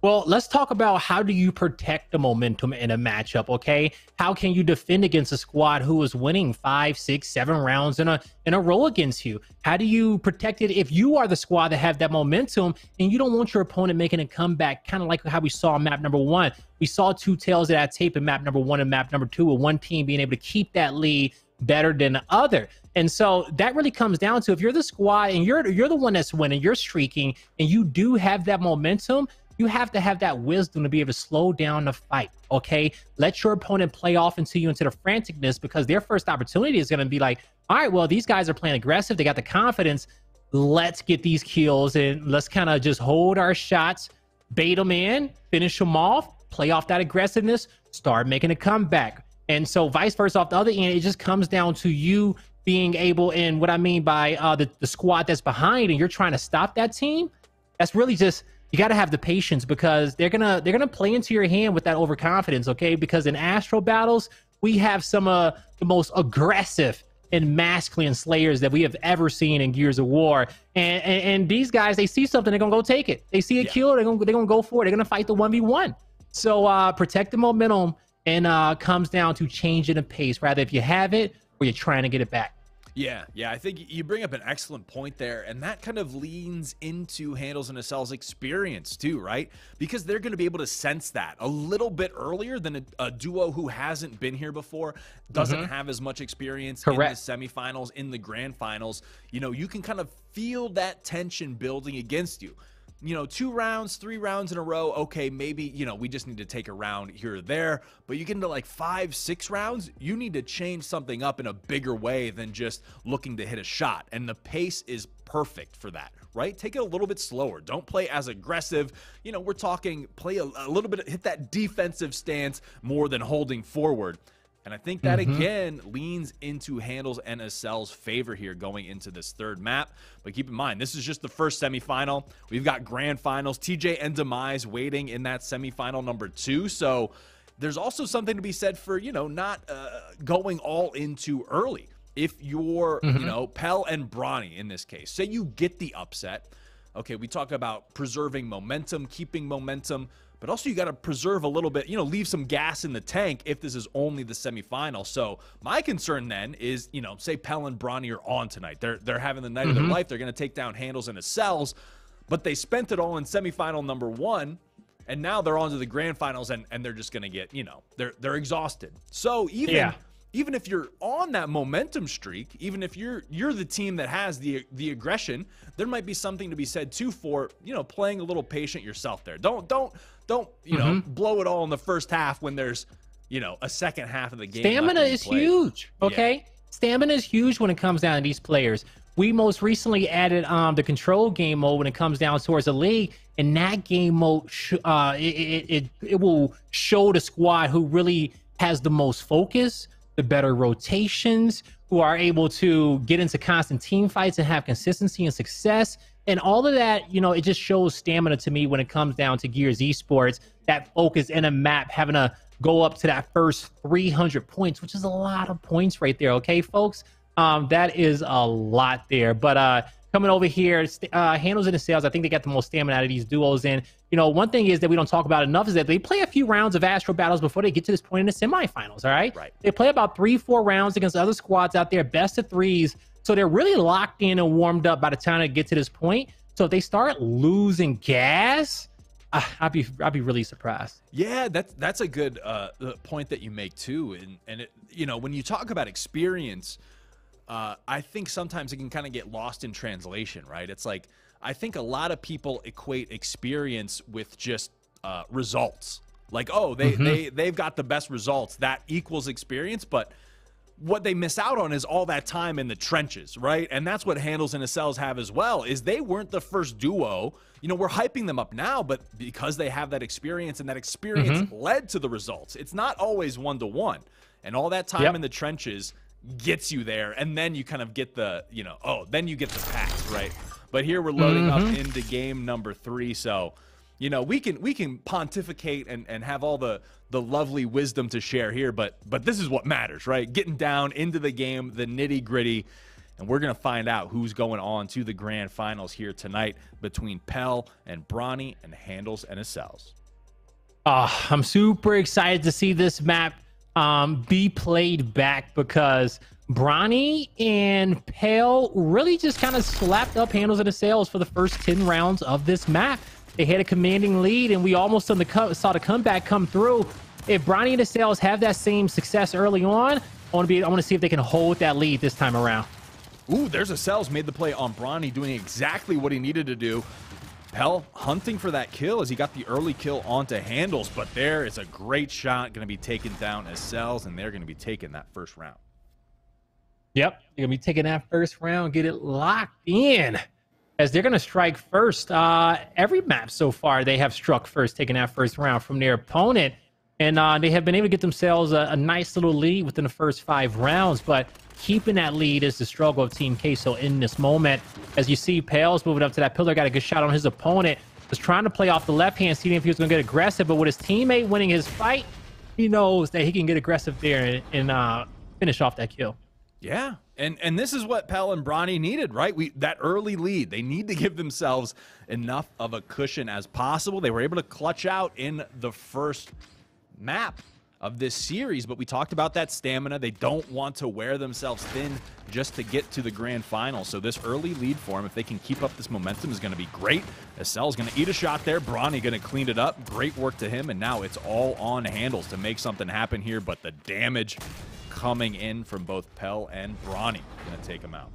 Well, let's talk about how do you protect the momentum in a matchup, okay? How can you defend against a squad who is winning 5, 6, 7 rounds in a row against you? How do you protect it if you are the squad that have that momentum and you don't want your opponent making a comeback, kind of like how we saw in map number 1? We saw 2 tails of that tape in map number 1 and map number 2, with one team being able to keep that lead better than the other. And so that really comes down to, if you're the squad and you're the one that's winning, you're streaking, and you do have that momentum, you have to have that wisdom to be able to slow down the fight, okay? Let your opponent play off into you into the franticness, because their first opportunity is going to be like, all right, well, these guys are playing aggressive. They got the confidence. Let's get these kills and let's kind of just hold our shots, bait them in, finish them off, play off that aggressiveness, start making a comeback. And so vice versa off the other end, it just comes down to you being able, and what I mean by the squad that's behind and you're trying to stop that team, that's really just, you got to have the patience, because they're gonna play into your hand with that overconfidence, okay? Because in Astro Battles, we have some of the most aggressive and masculine slayers that we have ever seen in Gears of War. And these guys, they see something, they're gonna go take it. They see a kill, they're gonna go for it. They're gonna fight the 1v1. So protect the momentum, and comes down to changing the pace, rather if you have it or you're trying to get it back. Yeah, I think you bring up an excellent point there, and that kind of leans into Handles and Cells' experience too, right? Because they're going to be able to sense that a little bit earlier than a duo who hasn't been here before, doesn't have as much experience in the semifinals, in the grand finals. You can kind of feel that tension building against you. 2 rounds, 3 rounds in a row, okay, maybe, we just need to take a round here or there. But you get into like 5, 6 rounds, you need to change something up in a bigger way than just looking to hit a shot. And the pace is perfect for that, right? Take it a little bit slower. Don't play as aggressive. We're talking play a little bit, hit that defensive stance more than holding forward. And I think that, again, leans into Handles and Cells' favor here going into this third map. But keep in mind, this is just the first semifinal. We've got grand finals. TJ and Demise waiting in that semifinal number 2. So there's also something to be said for, not going all in too early. If you're, Pell and Bronny in this case, say you get the upset. Okay, we talk about preserving momentum, keeping momentum. But also you got to preserve a little bit, leave some gas in the tank if this is only the semifinal. So my concern then is, say Pell and Bronny are on tonight. They're having the night of their life. They're going to take down Handles and Cells, but they spent it all in semifinal number 1, and now they're on to the grand finals, and they're just going to get, they're exhausted. So even even if you're on that momentum streak, even if you're the team that has the aggression, there might be something to be said too for, you know, playing a little patient yourself there. Don't you know, blow it all in the first half when there's, you know, a second half of the game. Stamina is huge. Okay. Yeah. Stamina is huge when it comes down to these players. We most recently added the control game mode when it comes down towards the league, and that game mode it will show the squad who really has the most focus, the better rotations, who are able to get into constant team fights and have consistency and success. And all of that, you know, it just shows stamina to me when it comes down to Gears Esports, that focus in a map, having to go up to that first 300 points, which is a lot of points right there. Okay, folks, that is a lot there. But coming over here, Handles and the Sales, I think they got the most stamina out of these duos. And, you know, one thing is that we don't talk about enough is that they play a few rounds of Astro battles before they get to this point in the semifinals, all right? They play about 3-4 rounds against other squads out there, best of threes. So they're really locked in and warmed up by the time they get to this point. So if they start losing gas, I'd be really surprised. Yeah, that's a good point that you make too. And it, you know, when you talk about experience, I think sometimes it can kind of get lost in translation, right? It's like, I think a lot of people equate experience with just results. Like, oh, they've got the best results, that equals experience. But what they miss out on is all that time in the trenches, right? And that's what Handles and Acels have as well, is they weren't the first duo. You know, we're hyping them up now, but because they have that experience, and that experience led to the results. It's not always one-to-one. And all that time in the trenches gets you there, and then you kind of get the, you know, then you get the pass, right? But here we're loading up into game number 3, so, you know, we can pontificate and have all the lovely wisdom to share here, but this is what matters, right? Getting down into the game, the nitty-gritty, and we're going to find out who's going on to the grand finals here tonight between Pell and Bronny and Handles and Acels. I'm super excited to see this map be played back, because Bronny and Pale really just kind of slapped up Handles and Acels for the first 10 rounds of this map. They had a commanding lead, and we almost saw the comeback come through. If Bronny and Acels have that same success early on, I want to see if they can hold that lead this time around. Ooh, there's Acels, made the play on Bronny, doing exactly what he needed to do. Pell hunting for that kill as he got the early kill onto Handles, but there is a great shot going to be taken down Acels, and they're going to be taking that first round. Yep, they're going to be taking that first round, get it locked in, as they're going to strike first. Every map so far, they have struck first, taking that first round from their opponent, and they have been able to get themselves a nice little lead within the first 5 rounds, but keeping that lead is the struggle of Team Queso in this moment. As you see, Pale's moving up to that pillar, got a good shot on his opponent, was trying to play off the left hand, seeing if he was going to get aggressive, but with his teammate winning his fight, he knows that he can get aggressive there and finish off that kill. Yeah, and this is what Pell and Bronny needed, right? That early lead, they need to give themselves enough of a cushion as possible. They were able to clutch out in the first map of this series, but we talked about that stamina. They don't want to wear themselves thin just to get to the grand final. So this early lead for them, if they can keep up this momentum, is going to be great. Acel's going to eat a shot there. Bronny going to clean it up. Great work to him, and now it's all on Handles to make something happen here, but the damage coming in from both Pell and Bronny going to take him out.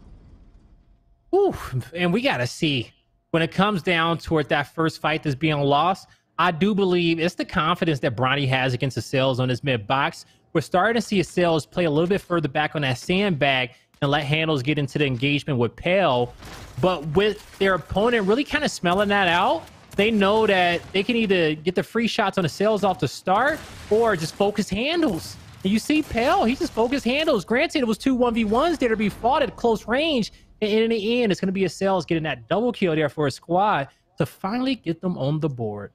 Ooh, and we got to see, when it comes down toward that first fight that's being lost, I do believe it's the confidence that Bronny has against Acels on his mid box. We're starting to see Acels play a little bit further back on that sandbag and let Handles get into the engagement with Pale. But with their opponent really kind of smelling that out, they know that they can either get the free shots on Acels off the start or just focus Handles. And you see Pale, he just focused Handles. Granted, it was 2 1v1s there to be fought at close range. And in the end, it's going to be Acels getting that double kill there for a squad to finally get them on the board.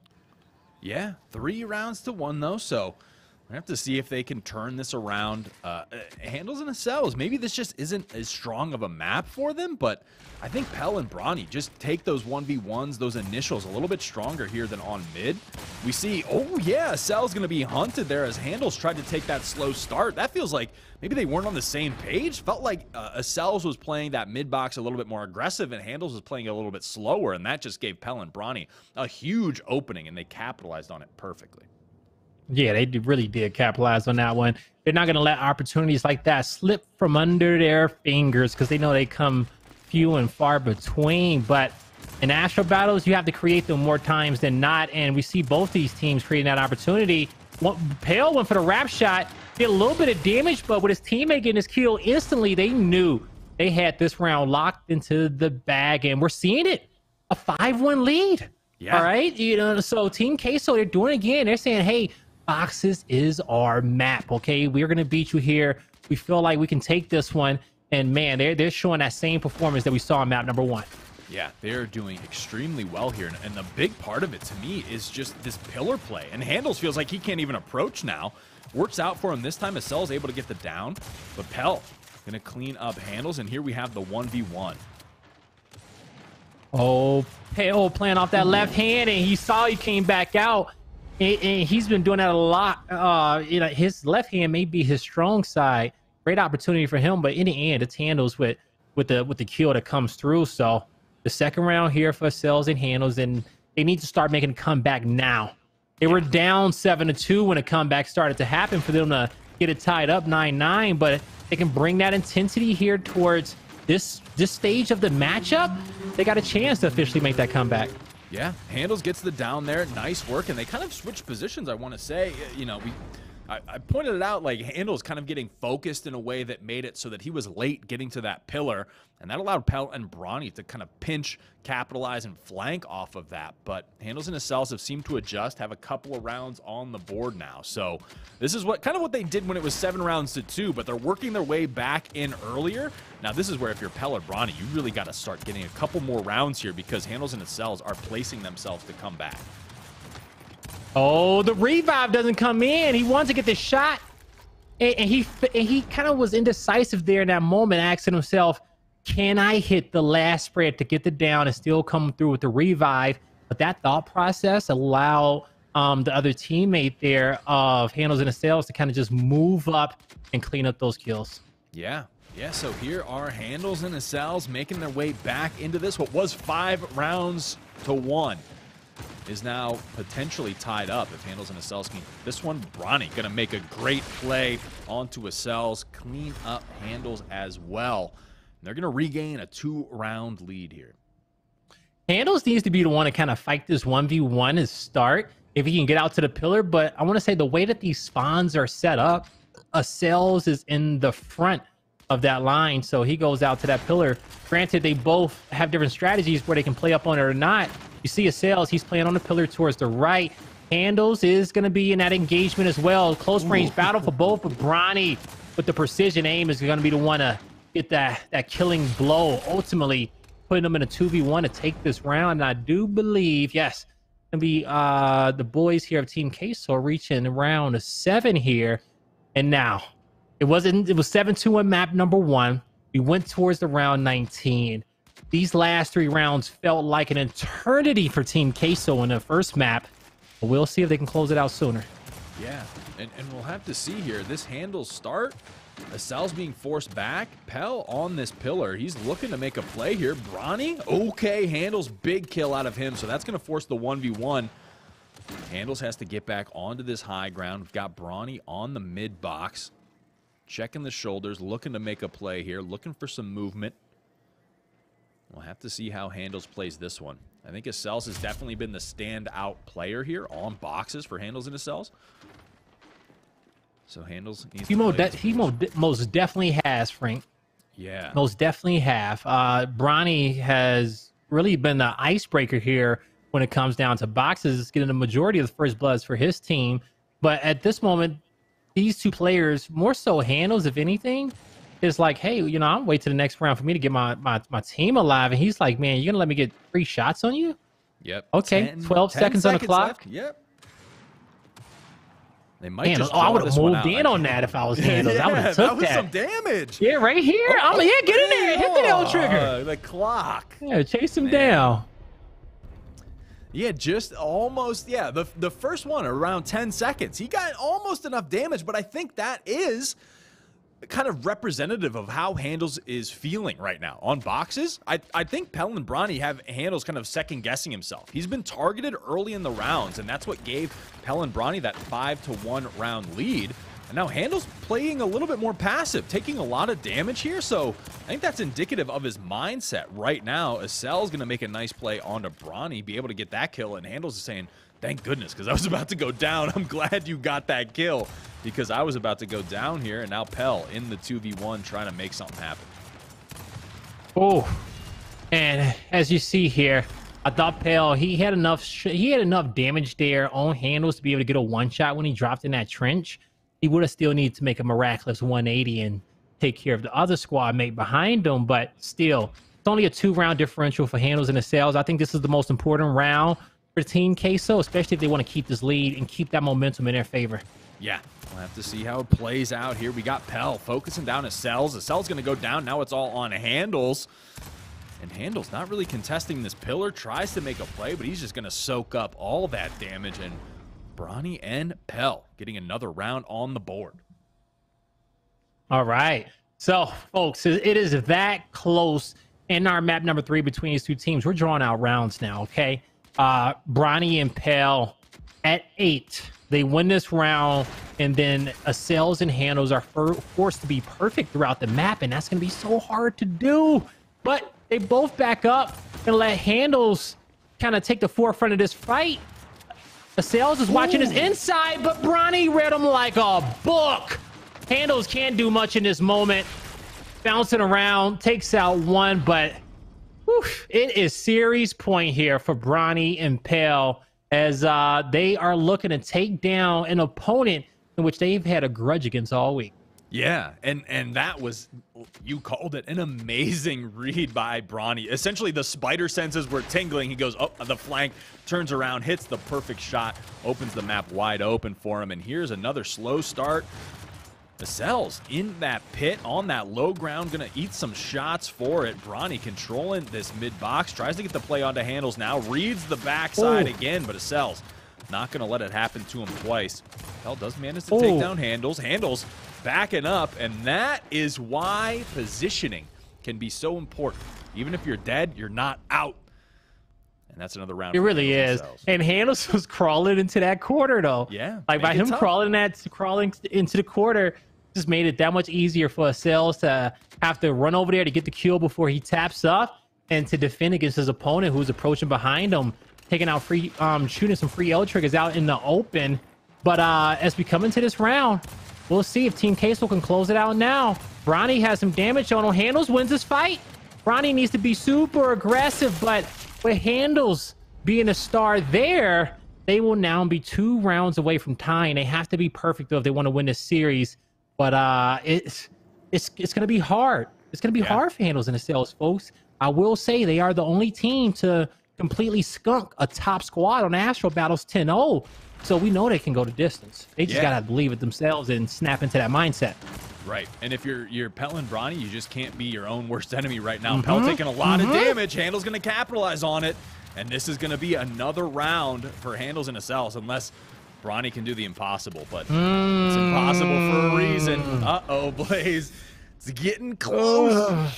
Yeah, 3 rounds to 1 though, so we have to see if they can turn this around. Handles and Acels, maybe this just isn't as strong of a map for them, but I think Pell and Bronny just take those 1v1s, those initials, a little bit stronger here than on mid. We see, oh yeah, Acel's going to be hunted there as Handles tried to take that slow start. That feels like maybe they weren't on the same page. Felt like Acels was playing that mid box a little bit more aggressive, and Handles was playing a little bit slower, and that just gave Pell and Bronny a huge opening, and they capitalized on it perfectly. Yeah, they really did capitalize on that one. They're not going to let opportunities like that slip from under their fingers because they know they come few and far between. But in Astro battles, you have to create them more times than not. And we see both these teams creating that opportunity. Pale went for the wrap shot, did a little bit of damage, but with his teammate getting his kill instantly, they knew they had this round locked into the bag. And we're seeing it, a 5-1 lead. Yeah. All right. You know, so Team Queso, they're doing it again. They're saying, hey, Boxes is our map. Okay, we're gonna beat you here. We feel like we can take this one, and man, they're showing that same performance that we saw on map number 1. Yeah, they're doing extremely well here, and the big part of it to me is just this pillar play. And Handles feels like he can't even approach now. Works out for him this time. Acel's able to get the down, but Pell gonna clean up Handles, and here we have the 1v1. Oh, Pale playing off that left hand, and he saw he came back out. And he's been doing that a lot. You know, his left hand may be his strong side. Great opportunity for him, but in the end, it's Handles with the kill that comes through. So the second round here for Cells and Handles, and they need to start making a comeback now. They were down 7-2 when a comeback started to happen for them to get it tied up 9-9, but they can bring that intensity here towards this stage of the matchup. They got a chance to officially make that comeback. Yeah, Handles gets the down there. Nice work, and they kind of switched positions, I want to say. You know, I pointed it out, like, Handles kind of getting focused in a way that made it so that he was late getting to that pillar, and that allowed Pell and Brawny to kind of pinch, capitalize, and flank off of that. But Handles and Acel's have seemed to adjust, have a couple of rounds on the board now. So this is kind of what they did when it was 7 rounds to 2, but they're working their way back in earlier. Now, this is where if you're Pell or Brawny, you really got to start getting a couple more rounds here because Handles and Acel's are placing themselves to come back. Oh, the revive doesn't come in. He wants to get the shot, and he kind of was indecisive there in that moment, asking himself, can I hit the last spread to get the down and still come through with the revive? But that thought process allowed the other teammate there of Handles and Acel's to kind of just move up and clean up those kills. Yeah, so here are Handles and Acel's making their way back into this. What was 5 rounds to 1 is now potentially tied up if Handles and Acel's can. This one, Brawny gonna make a great play onto Acel's, clean up Handles as well. And they're gonna regain a 2-round lead here. Handles needs to be the one to kind of fight this 1v1 and start if he can get out to the pillar. But I want to say the way that these spawns are set up, Acel's is in the front of that line, so he goes out to that pillar. Granted, they both have different strategies where they can play up on it or not. You see Acel's, he's playing on the pillar towards the right. Handles is going to be in that engagement as well. Close range battle for both, but Brawny with the precision aim is going to be the one to get that killing blow, ultimately putting them in a 2v1 to take this round. And I do believe, yes, going to be the boys here of Team Queso reaching round 7 here. And now, it was 7-2 on map number 1. We went towards the round 19. These last 3 rounds felt like an eternity for Team Queso in the first map. But we'll see if they can close it out sooner. Yeah, and we'll have to see here. This Handles start. Acel's being forced back. Pell on this pillar. He's looking to make a play here. Brawny, okay. Handles, big kill out of him. So that's going to force the 1v1. Handles has to get back onto this high ground. We've got Brawny on the mid box. Checking the shoulders, looking to make a play here. Looking for some movement. We'll have to see how Handles plays this one. I think Acel's has definitely been the standout player here on boxes for Handles and Acel's. So Handles needs he most definitely has, Frank. Yeah. Most definitely have. Brawny has really been the icebreaker here when it comes down to boxes, getting the majority of the first bloods for his team. But at this moment, these 2 players, more so Handles, if anything, is like, hey, you know, I'll wait to the next round for me to get my team alive. And he's like, man, you're going to let me get 3 shots on you? Yep. Okay, 12 seconds on the clock. Left. Yep. They might just I would have moved in on that if I was Handles. I would have took that. That was some damage. Yeah, right here. Get in there. Hit the L trigger. The clock. Yeah, chase him down. Yeah, just almost, yeah. The first one, around 10 seconds. He got almost enough damage, but I think that is kind of representative of how Handles is feeling right now. On boxes, I think Pell and Bronny have Handles kind of second-guessing himself. He's been targeted early in the rounds, and that's what gave Pell and Bronny that 5-1 round lead. And now Handles playing a little bit more passive, taking a lot of damage here. So I think that's indicative of his mindset right now. Acel's going to make a nice play onto Bronny, be able to get that kill. And Handles is saying, thank goodness, because I was about to go down. I'm glad you got that kill because I was about to go down here. And now Pell in the 2v1 trying to make something happen. Oh, and as you see here, I thought Pell, he had enough damage there on Handles to be able to get a one-shot when he dropped in that trench. He would have still needed to make a miraculous 180 and take care of the other squad mate behind him, but still, it's only a 2-round differential for Handles and Acels. I think this is the most important round for Team Queso, especially if they want to keep this lead and keep that momentum in their favor. Yeah, we'll have to see how it plays out here. We got Pell focusing down Acels. Acel's going to go down. Now it's all on Handles. And Handles not really contesting this pillar. Tries to make a play, but he's just going to soak up all that damage. And Bronny and Pell getting another round on the board. All right. So, folks, it is that close in our map number 3 between these two teams. We're drawing out rounds now, okay? Bronny and Pell at 8. They win this round, and then Acels and Handles are forced to be perfect throughout the map, and that's going to be so hard to do. But they both back up and let Handles kind of take the forefront of this fight. Acels is watching his inside, but Bronny read him like a book. Handles can't do much in this moment. Bouncing around, takes out one, but whew, it is series point here for Bronny and Pell as they are looking to take down an opponent in which they've had a grudge against all week. Yeah, and that was, you called it, an amazing read by Bronny. Essentially, the spider senses were tingling. He goes up the flank, turns around, hits the perfect shot, opens the map wide open for him. And here's another slow start. Acels in that pit on that low ground, gonna eat some shots for it. Bronny controlling this mid box, tries to get the play onto Handles now, reads the backside again, but Acels not gonna let it happen to him twice. Pell does manage to take down Handles. Handles backing up, and that is why positioning can be so important. Even if you're dead, you're not out. And that's another round. It really is. And Handles was crawling into that quarter, though. Yeah. Like by him crawling into the quarter, just made it that much easier for Acels to have to run over there to get the kill before he taps up and to defend against his opponent who's approaching behind him, taking out free, shooting some free L triggers out in the open. But as we come into this round, we'll see if Team Queso can close it out now. Bronny has some damage on him. Handles wins this fight. Bronny needs to be super aggressive, but with Handles being a star there, they will now be 2 rounds away from tying. They have to be perfect, though, if they want to win this series. But it's going to be hard. It's going to be hard for Handles and Acels, folks. I will say they are the only team to completely skunk a top squad on Astro Battles 10-0. So we know they can go the distance. They just got to believe it themselves and snap into that mindset. Right. And if you're Pell and Bronny, you just can't be your own worst enemy right now. Pell taking a lot of damage. Handles going to capitalize on it. And this is going to be another round for Handles and Acels unless Bronny can do the impossible. But it's impossible for a reason. Uh-oh, Blaze. It's getting close.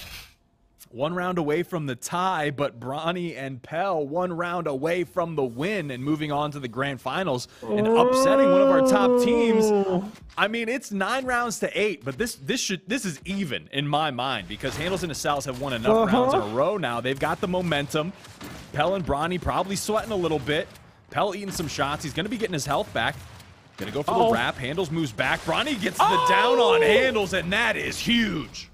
1 round away from the tie, but Bronny and Pell 1 round away from the win and moving on to the grand finals and upsetting one of our top teams. I mean, it's 9 rounds to 8, but this is even in my mind because Handles and Acels have won enough rounds in a row now. They've got the momentum. Pell and Bronny probably sweating a little bit. Pell eating some shots. He's going to be getting his health back. Going to go for the wrap. Handles moves back. Bronny gets the down on Handles, and that is huge.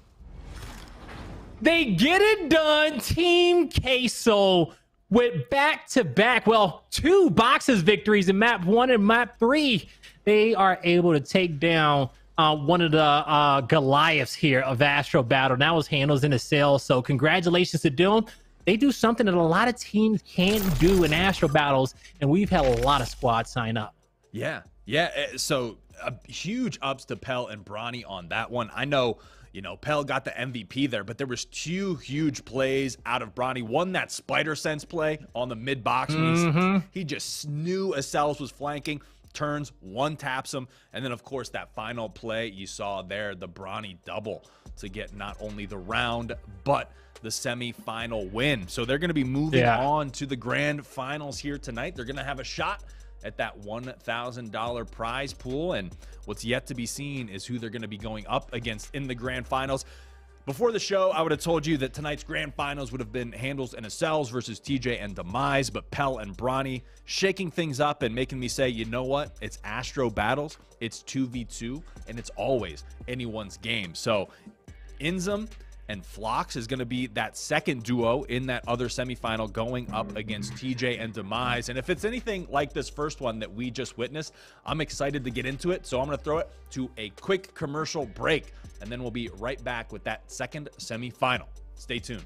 They get it done. Team Queso with back-to-back, well, 2 boxes victories in map 1 and map 3. They are able to take down one of the Goliaths here of Astro Battle. That was Handles and Acels. So congratulations to them. They do something that a lot of teams can't do in Astro Battles, and we've had a lot of squads sign up. Yeah. So huge ups to Pell and Bronny on that one. I know, you know, Pell got the MVP there, but there was 2 huge plays out of Bronny. One, that spider sense play on the mid box when he just knew Acels was flanking. turns, one taps him, and then of course that final play you saw there, the Bronny double to get not only the round but the semi-final win. So they're going to be moving on to the grand finals here tonight. They're going to have a shot at that $1,000 prize pool, and what's yet to be seen is who they're going to be going up against in the grand finals. Before the show, I would have told you that tonight's grand finals would have been Handles and Acels versus TJ and Demise, but Pell and Bronny shaking things up and making me say, you know what? It's Astro battles, it's 2v2, and it's always anyone's game. So Inzum and Phlox is going to be that second duo in that other semifinal going up against TJ and Demise. And if it's anything like this first one that we just witnessed, I'm excited to get into it. So I'm going to throw it to a quick commercial break, and then we'll be right back with that second semifinal. Stay tuned.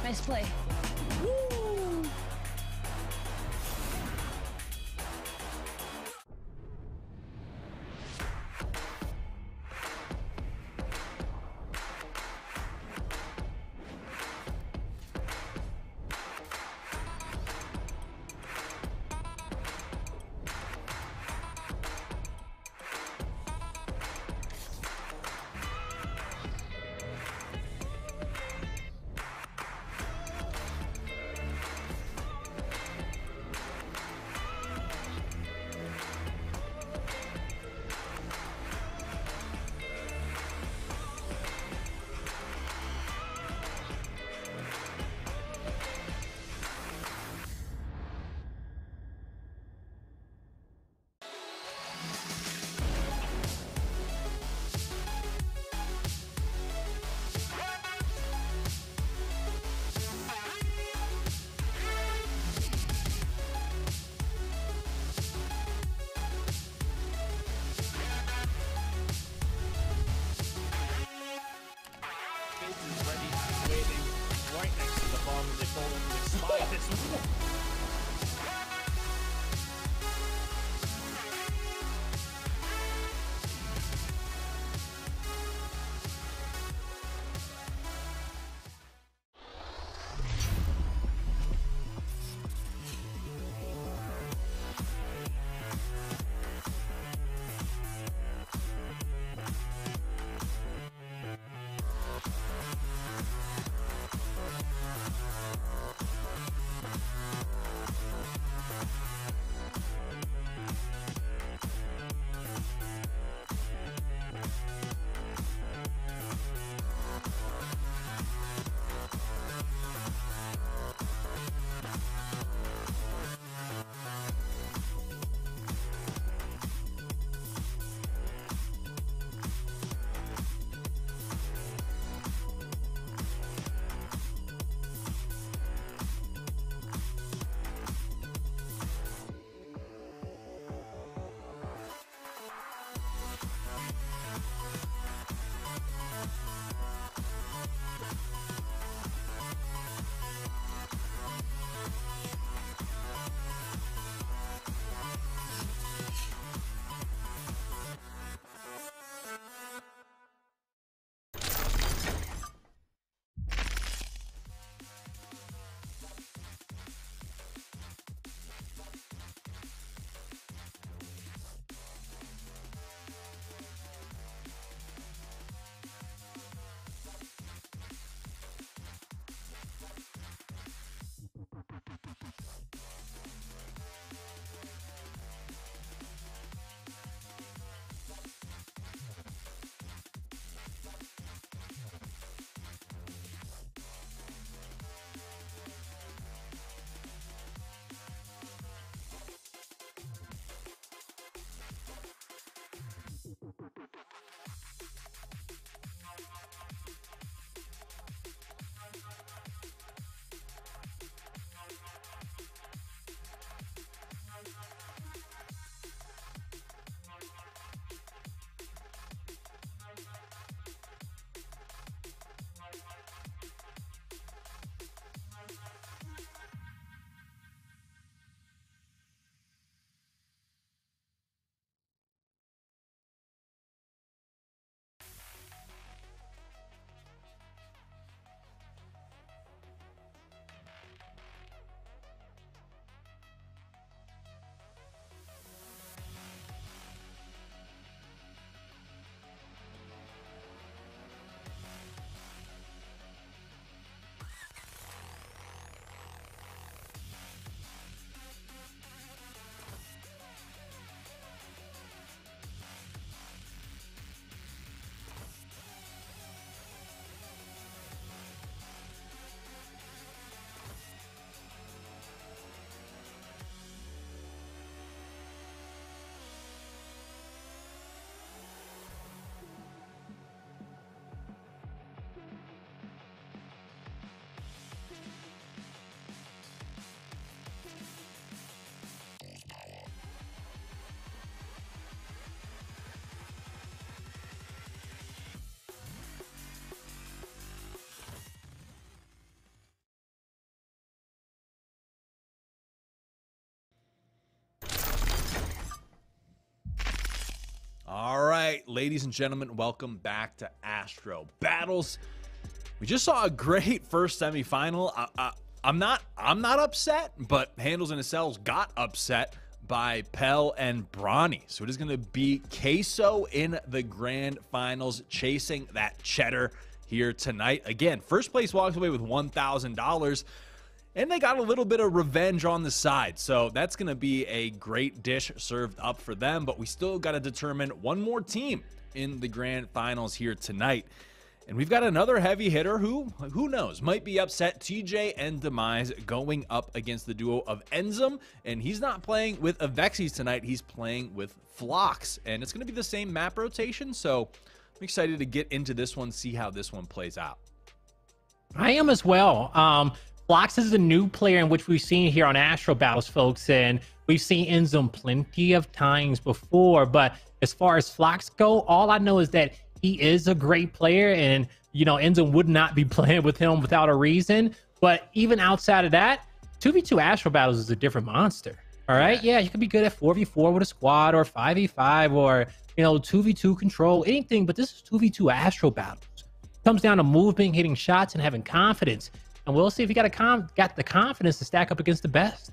Nice play. Woo! ladies and gentlemen, welcome back to Astro Battles. We just saw a great first semifinal. I'm not upset, but Handles and Acels got upset by Pell and Bronny. So it is going to be Queso in the grand finals, chasing that cheddar here tonight. Again, first place walks away with $1,000. And they got a little bit of revenge on the side. So that's going to be a great dish served up for them. But we still got to determine one more team in the grand finals here tonight. And we've got another heavy hitter who knows, might be upset. TJ and Demise going up against the duo of Enzum. And he's not playing with Avexis tonight. He's playing with Phlox. And it's going to be the same map rotation. So I'm excited to get into this one, see how this one plays out. I am as well. Phlox is a new player in which we've seen here on Astro Battles, folks, and we've seen Enzum plenty of times before. But as far as Phlox go, all I know is that he is a great player, and Enzum would not be playing with him without a reason. But even outside of that, 2v2 Astro Battles is a different monster. All right, yeah, you could be good at 4v4 with a squad, or 5v5, or 2v2 control, anything. But this is 2v2 Astro Battles. It comes down to moving, hitting shots, and having confidence. And we'll see if you got the confidence to stack up against the best.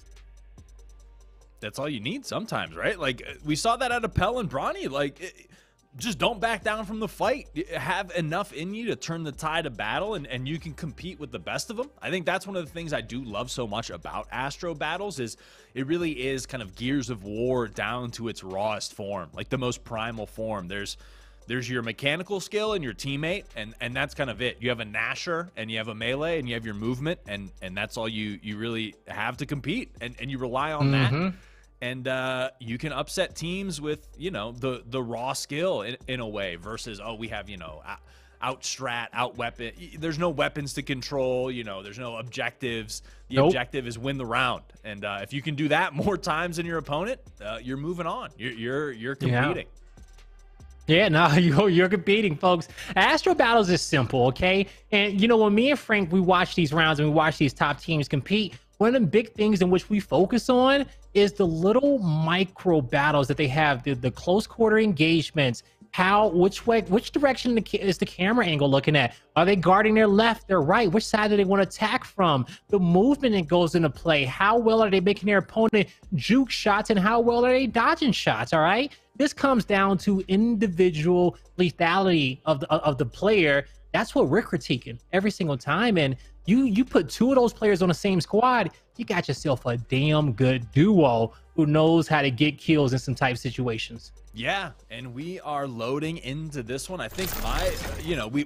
That's all you need sometimes, right? Like, we saw that out of Pell and Bronny. Like, just don't back down from the fight. Have enough in you to turn the tide of battle, and you can compete with the best of them. I think that's one of the things I do love so much about Astro Battles is it really is kind of Gears of War down to its rawest form, like the most primal form. There's your mechanical skill and your teammate, and that's kind of it. You have a Nasher, and you have a melee, and you have your movement, and that's all you really have to compete, and you rely on that. And you can upset teams with, the raw skill in a way versus, we have, out-strat, out-weapon. There's no weapons to control, there's no objectives. The objective is win the round. And if you can do that more times than your opponent, you're moving on. You're competing. Yeah, no, you're competing, folks. Astro Battles is simple, okay? And, when me and Frank, we watch these rounds and we watch these top teams compete, one of the big things in which we focus on is the little micro battles that they have, the close quarter engagements, which direction is the camera angle looking at? Are they guarding their left, their right? Which side do they want to attack from? The movement that goes into play. How well are they making their opponent juke shots, and how well are they dodging shots, all right? This comes down to individual lethality of the player. That's what we're critiquing every single time. And you put two of those players on the same squad, you got yourself a damn good duo who knows how to get kills in some type situations. Yeah, and we are loading into this one. I think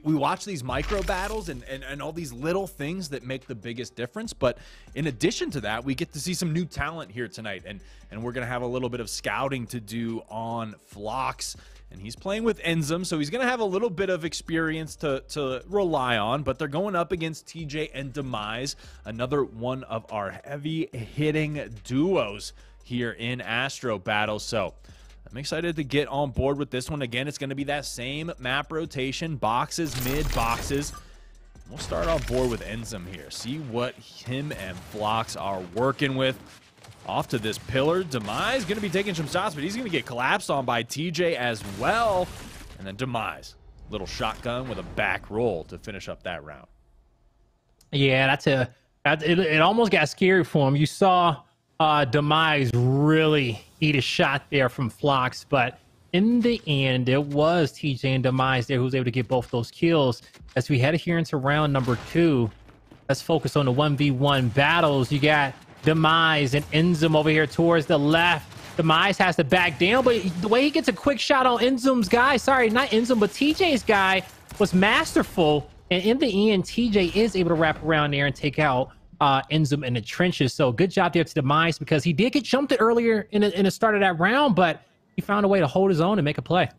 we watch these micro battles and all these little things that make the biggest difference. But in addition to that, we get to see some new talent here tonight. And we're going to have a little bit of scouting to do on Phlox. And he's playing with Enzum, so he's going to have a little bit of experience to rely on. But they're going up against TJ and Demise, another one of our heavy-hitting duos here in Astro Battles. So I'm excited to get on board with this one. Again, it's going to be that same map rotation, boxes, mid, boxes. We'll start on board with Enzum here. See what him and Phlox are working with. Off to this pillar. Demise going to be taking some shots, but he's going to get collapsed on by TJ as well. And then Demise, little shotgun with a back roll to finish up that round. Yeah, it almost got scary for him. You saw Demise really eat a shot there from Phlox, but in the end, it was TJ and Demise there who was able to get both those kills. As we head here into round number 2, let's focus on the 1v1 battles. You got Demise and Enzum over here towards the left. Demise has to back down, but the way he gets a quick shot on Enzum's guy, sorry, not Enzum, but TJ's guy, was masterful. And in the end, TJ is able to wrap around there and take out Enzum in the trenches. So good job there to Demise, because he did get jumped earlier in the start of that round, but he found a way to hold his own and make a play.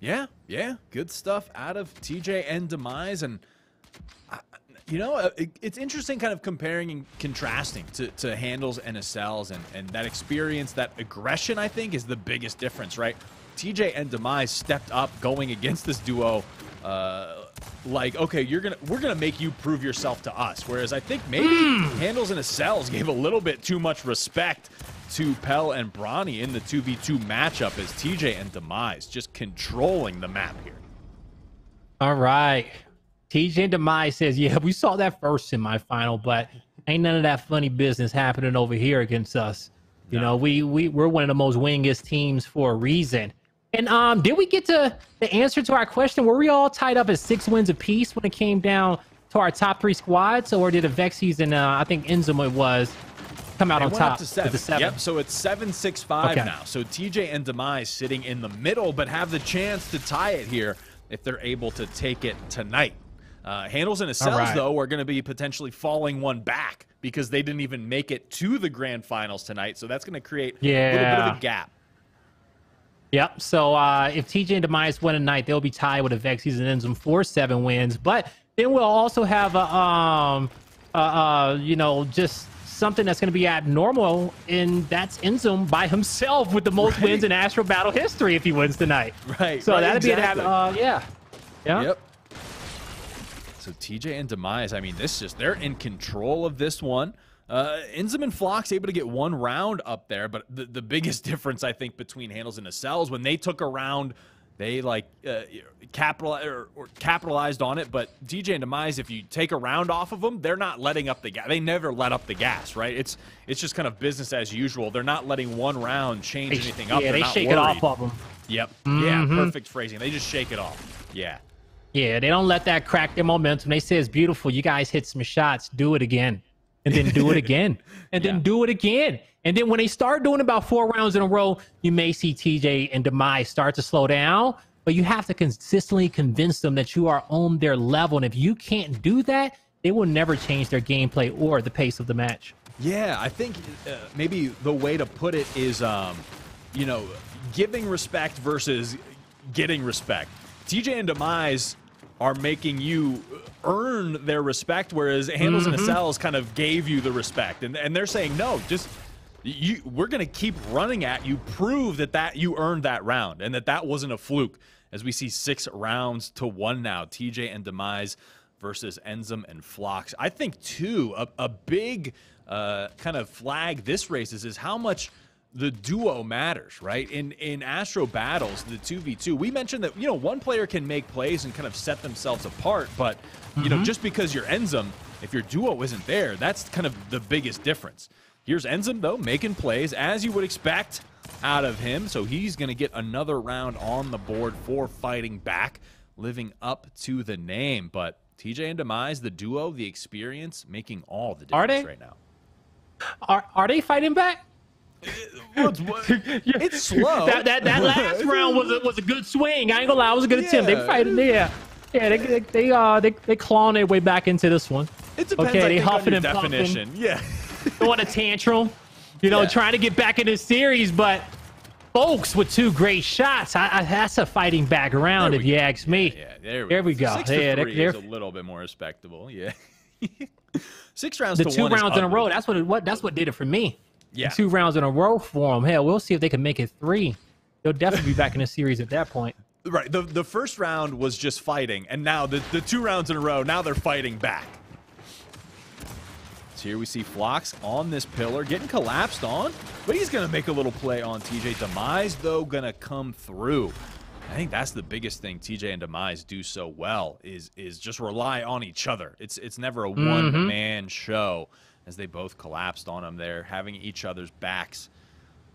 Yeah, good stuff out of TJ and Demise. And it's interesting kind of comparing and contrasting to Handles and Acels, and that experience, that aggression, I think, is the biggest difference, right? TJ and Demise stepped up going against this duo like, okay, we're gonna make you prove yourself to us. Whereas I think maybe Handles and Acels gave a little bit too much respect to Pell and Bronny in the 2v2 matchup as TJ and Demise just controlling the map here. All right. TJ and Demise says, yeah, we saw that first semifinal, but ain't none of that funny business happening over here against us. You know, we're one of the most winningest teams for a reason. And did we get to the answer to our question? Were we all tied up at 6 wins apiece when it came down to our top 3 squads, or did Avexi's and I think Enzim it was come out on top with the 7? Yep, so it's 7-6-5 now. So TJ and Demise sitting in the middle, but have the chance to tie it here if they're able to take it tonight. Handles and Acels, though, are going to be potentially falling one back because they didn't even make it to the grand finals tonight. So that's going to create a little bit of a gap. Yep. So if TJ and Demise win tonight, they'll be tied with Avexi's and Enzim for 7 wins. But then we'll also have you know, just something that's going to be abnormal, and that's Enzim by himself with the most wins in Astro Battle history if he wins tonight. So that'd be yeah. Yep. So TJ and Demise, I mean, they're in control of this one. Enzim and Flox able to get 1 round up there, but the biggest difference, I think, between Handles and Acels, when they took a round, they like capitalized on it. But TJ and Demise, if you take a round off of them, they're not letting up the gas. They never let up the gas, right? It's just kind of business as usual. They're not letting 1 round change anything up. Yeah, they shake it off of them. Yep. Yeah, perfect phrasing. They just shake it off. Yeah. Yeah, they don't let that crack their momentum. They say it's beautiful. You guys hit some shots. Do it again. And then do it again. And then do it again. And then when they start doing about 4 rounds in a row, you may see TJ and Demise start to slow down. But you have to consistently convince them that you are on their level. And if you can't do that, they will never change their gameplay or the pace of the match. Yeah, I think maybe the way to put it is, you know, giving respect versus getting respect. TJ and Demise are making you earn their respect, whereas Handles and Acels kind of gave you the respect. And they're saying, no, just we're going to keep running at you, prove that you earned that round and that wasn't a fluke. As we see 6 rounds to 1 now, TJ and Demise versus Enzim and Flox. I think, too, a big kind of flag this race is how much the duo matters, right? In Astro battles, the 2v2, we mentioned that, you know, one player can make plays and kind of set themselves apart, but, you know, just because you're Enzim, if your duo isn't there, that's kind of the biggest difference. Here's Enzim, though, making plays, as you would expect out of him, so he's going to get another round on the board for fighting back, living up to the name. But TJ and Demise, the duo, the experience, making all the difference right now. Are they fighting back? It's slow. That last round was a good swing. I ain't gonna lie, it was a good attempt. They fighting there. Yeah, they clawing their way back into this one. It depends. Okay, they huffing and puffing. Yeah, throwing a tantrum. You know, trying to get back in this series, but folks with 2 great shots. That's a fighting back round, if you ask me. Yeah, there we go. 6 to 3 is a little bit more respectable. Yeah. 6 rounds to 1. 2 rounds in a row. That's what did it for me. Yeah. 2 rounds in a row for them. Hell, we'll see if they can make it 3. They'll definitely be back in the series at that point. Right. The first round was just fighting, and now the 2 rounds in a row, now they're fighting back. So here we see Flox on this pillar, getting collapsed on, but he's going to make a little play on TJ. Demise, though, going to come through. I think that's the biggest thing TJ and Demise do so well is just rely on each other. It's never a one-man show, as they both collapsed on him there, having each other's backs.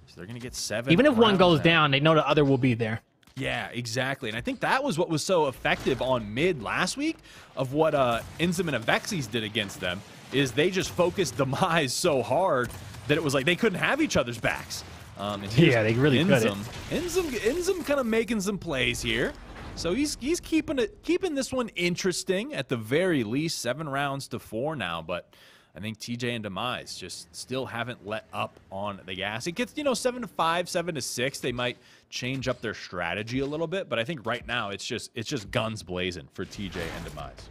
So they're going to get 7 Even if one goes now. down, they know the other will be there. Yeah, exactly. And I think that was what was so effective on mid last week of what Enzim and Avexi's did against them, is they just focused Demise so hard that it was like they couldn't have each other's backs. Yeah, they really couldn't. Enzim kind of making some plays here. So he's keeping this one interesting at the very least. 7 rounds to 4 now, but I think TJ and Demise just still haven't let up on the gas. It gets, you know, 7 to 5, 7 to 6. They might change up their strategy a little bit, but I think right now it's just guns blazing for TJ and Demise.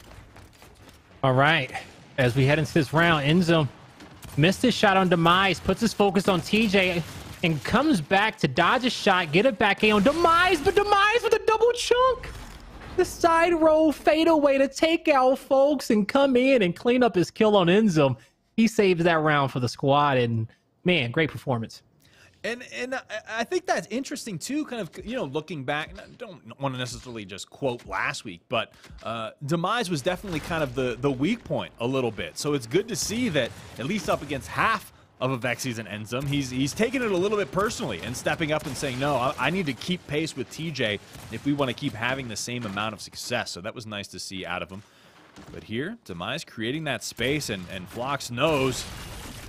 All right, as we head into this round, Enzim missed his shot on Demise, puts his focus on TJ, and comes back to dodge a shot, get it back on Demise, but Demise with a double chunk. The side roll fadeaway to take out folks and come in and clean up his kill on Enzim. He saves that round for the squad, and man, great performance. I think that's interesting too, kind of, you know, looking back. And I don't want to necessarily just quote last week, but Demise was definitely kind of the weak point a little bit. So it's good to see that at least up against half of a Vexies and Enzum, he's taking it a little bit personally and stepping up and saying, no, I need to keep pace with TJ if we want to keep having the same amount of success. So that was nice to see out of him. But here, Demise creating that space, and Phlox knows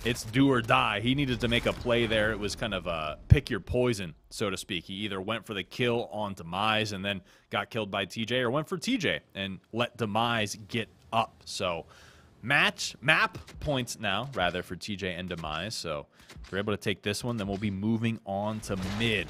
it's do or die. He needed to make a play there. It was kind of pick your poison, so to speak. He either went for the kill on Demise and then got killed by TJ, or went for TJ and let Demise get up. So map points now, rather, for TJ and Demise. So if we're able to take this one, then we'll be moving on to mid.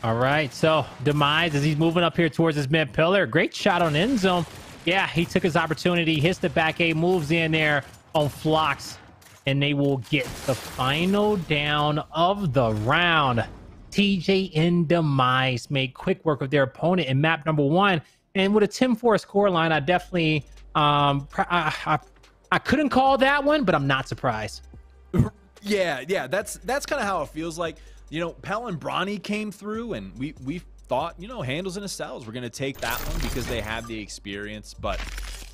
All right, so Demise, as he's moving up here towards his mid pillar, great shot on end zone. Yeah, he took his opportunity, hits the back A, moves in there on Phlox, and they will get the final down of the round. TJ and Demise made quick work of their opponent in map number 1, and with a 10-4 score line, I definitely I couldn't call that one, but I'm not surprised. Yeah, that's kind of how it feels like. You know, Pell and Bronny came through, and we thought, you know, Handles and Estelles were going to take that one because they have the experience, but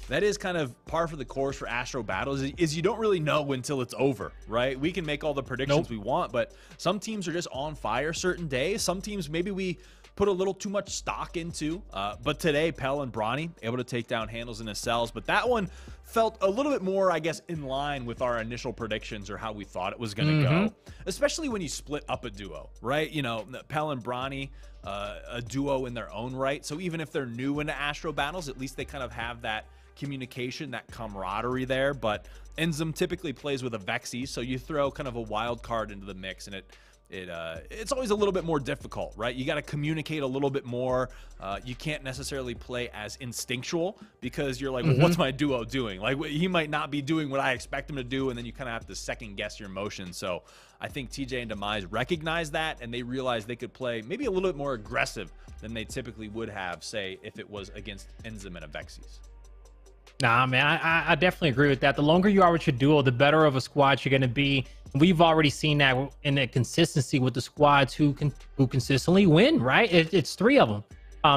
that is kind of par for the course for Astro Battles, is you don't really know until it's over, right? We can make all the predictions we want, but some teams are just on fire certain days. Some teams maybe we put a little too much stock into, but today, Pell and Bronny able to take down Handles and Estelles, but that one felt a little bit more, I guess, in line with our initial predictions or how we thought it was going to go, especially when you split up a duo, right? You know, Pell and Bronny, a duo in their own right, so even if they're new into Astro Battles, at least they kind of have that communication, that camaraderie there. But Enzum typically plays with a Vexy, so you throw kind of a wild card into the mix, and it's always a little bit more difficult, right? You got to communicate a little bit more. You can't necessarily play as instinctual because you're like, well, what's my duo doing? Like, he might not be doing what I expect him to do, and then you kind of have to second guess your motion. So I think TJ and Demise recognized that, and they realized they could play maybe a little bit more aggressive than they typically would have, say, if it was against Enzum and a Vexies. Nah, man, I definitely agree with that. The longer you are with your duo, the better of a squad you're going to be. We've already seen that in the consistency with the squads who consistently win, right? It's 3 of them.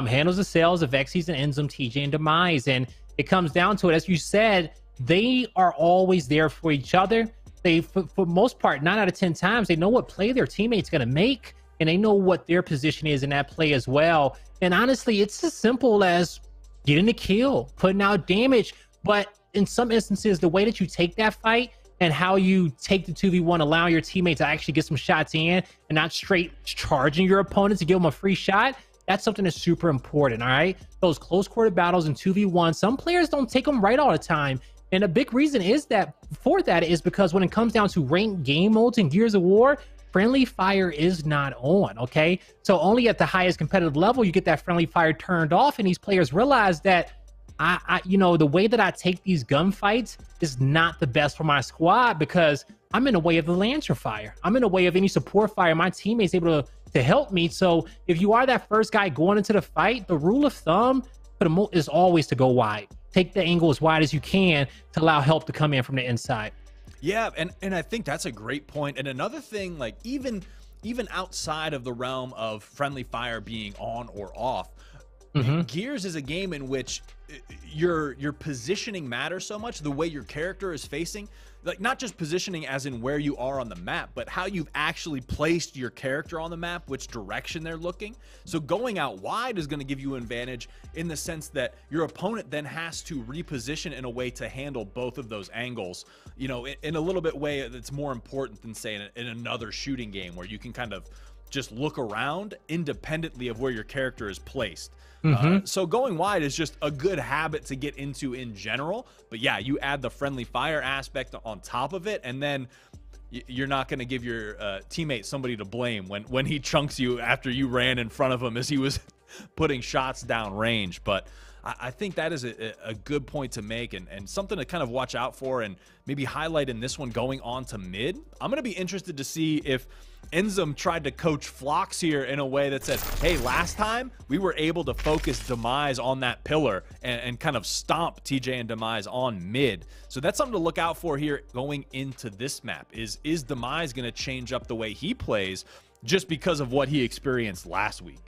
Handles, the Sales, the Vexies, and Enzum, TJ, and Demise. And it comes down to it, as you said, they are always there for each other. They, for most part, 9 out of 10 times, they know what play their teammate's going to make, and they know what their position is in that play as well. And honestly, it's as simple as getting the kill, putting out damage. But in some instances, the way that you take that fight and how you take the 2v1, allowing your teammates to actually get some shots in and not straight charging your opponent to give them a free shot, that's something that's super important, all right? Those close quarter battles in 2v1, some players don't take them right all the time. And a big reason is that is because when it comes down to ranked game modes in Gears of War, friendly fire is not on, okay? So only at the highest competitive level, you get that friendly fire turned off, and these players realize that you know, the way that I take these gunfights is not the best for my squad because I'm in the way of the Lancer fire. I'm in the way of any support fire. My teammates able to help me. So if you are that first guy going into the fight, the rule of thumb is always to go wide. Take the angle as wide as you can to allow help to come in from the inside. Yeah, and I think that's a great point. And another thing, like even outside of the realm of friendly fire being on or off, Gears is a game in which your positioning matters so much. The way your character is facing, like not just positioning as in where you are on the map, but how you've actually placed your character on the map, which direction they're looking. So going out wide is going to give you an advantage in the sense that your opponent then has to reposition in a way to handle both of those angles, you know, in a little bit way that's more important than say in another shooting game where you can kind of just look around independently of where your character is placed. So going wide is just a good habit to get into in general. But yeah, you add the friendly fire aspect on top of it, and then you're not going to give your teammate somebody to blame when he chunks you after you ran in front of him as he was putting shots down range. But I think that is a good point to make and something to kind of watch out for and maybe highlight in this one going on to mid. I'm going to be interested to see if Enzum tried to coach Phlox here in a way that said, hey, last time we were able to focus Demise on that pillar and kind of stomp TJ and Demise on mid. So that's something to look out for here going into this map. Is Demise going to change up the way he plays just because of what he experienced last week?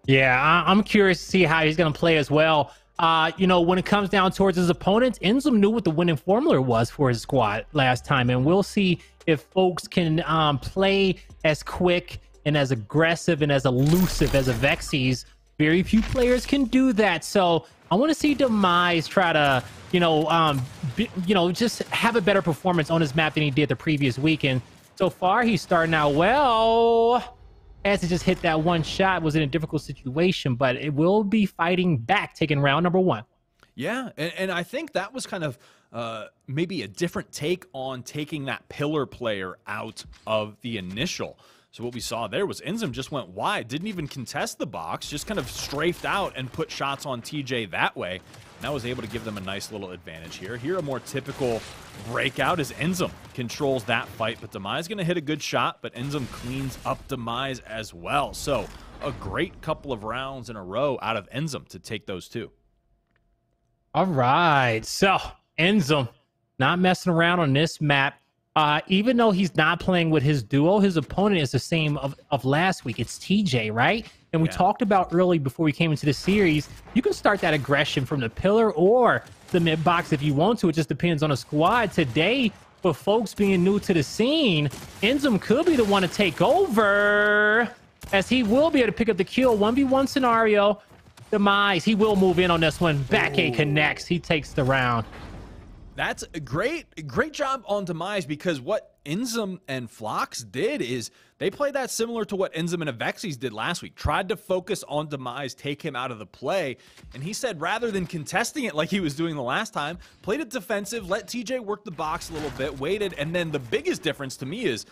Yeah, I'm curious to see how he's going to play as well. You know, when it comes down towards his opponents, Enzum knew what the winning formula was for his squad last time, and we'll see if folks can play as quick and as aggressive and as elusive as a Vexies. Very few players can do that, so I want to see Demise try to, just have a better performance on his map than he did the previous weekend. So far, he's starting out well. As to just hit that one shot, was in a difficult situation, but it will be fighting back, taking round number 1. Yeah, and I think that was kind of maybe a different take on taking that pillar player out of the initial. So what we saw there was Enzum just went wide, didn't even contest the box, just kind of strafed out and put shots on TJ that way. And that was able to give them a nice little advantage here. Here, a more typical breakout is Enzum controls that fight, but Demise going to hit a good shot, but Enzum cleans up Demise as well. So a great couple of rounds in a row out of Enzum to take those two. All right, so Enzum not messing around on this map. Even though he's not playing with his duo, his opponent is the same of last week. It's TJ, right? And we talked about early before we came into the series, you can start that aggression from the pillar or the mid box if you want to. It just depends on the squad. Today, for folks being new to the scene, Enzum could be the one to take over, as he will be able to pick up the kill. 1v1 scenario. Demise, he will move in on this one. Back A connects. He takes the round. That's a great job on Demise, because what Enzum and Phlox did is they played that similar to what Enzum and Avexies did last week. Tried to focus on Demise, take him out of the play, and he said rather than contesting it like he was doing the last time, played it defensive, let TJ work the box a little bit, waited, and then the biggest difference to me is,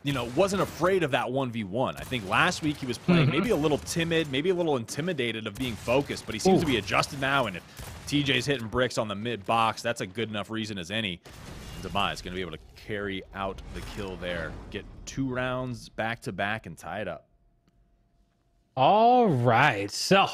you know, wasn't afraid of that 1v1. I think last week he was playing maybe a little timid, maybe a little intimidated of being focused, but he seems to be adjusted now, and if TJ's hitting bricks on the mid box, that's a good enough reason as any. Demise going to be able to carry out the kill there, get 2 rounds back to back and tie it up. All right, so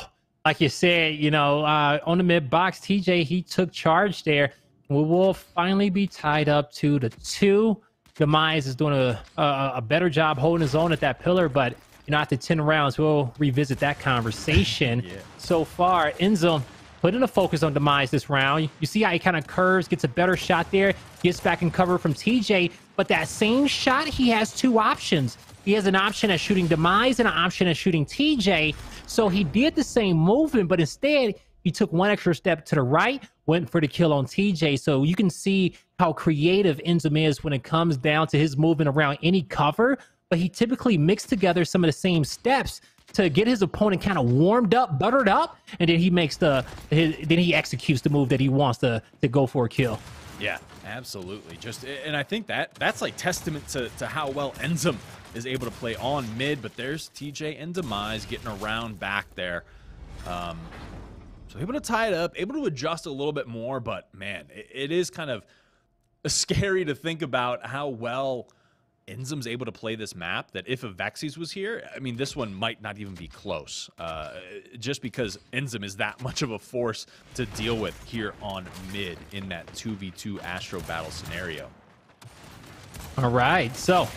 like you said, you know, on the mid box, TJ, he took charge there. We will finally be tied up 2-2. Demise is doing a better job holding his own at that pillar, but you know, after 10 rounds, we'll revisit that conversation. So far, Enzum putting a focus on Demise this round. You see how he kind of curves, gets a better shot there, gets back in cover from TJ, but that same shot, he has 2 options. He has an option at shooting Demise and an option at shooting TJ. So he did the same movement, but instead, he took 1 extra step to the right, went for the kill on TJ. So you can see how creative Enzum is when it comes down to his movement around any cover, but he typically mixed together some of the same steps to get his opponent kind of warmed up, buttered up, and then he makes then he executes the move that he wants to go for a kill. Yeah, absolutely. And I think that's like testament to how well Enzum is able to play on mid, but there's TJ and Demise getting around back there. So able to tie it up, able to adjust a little bit more, but man, it is kind of scary to think about how well Enzum's able to play this map, that if Avexies was here, I mean, this one might not even be close, just because Enzum is that much of a force to deal with here on mid in that 2v2 Astro battle scenario. All right, so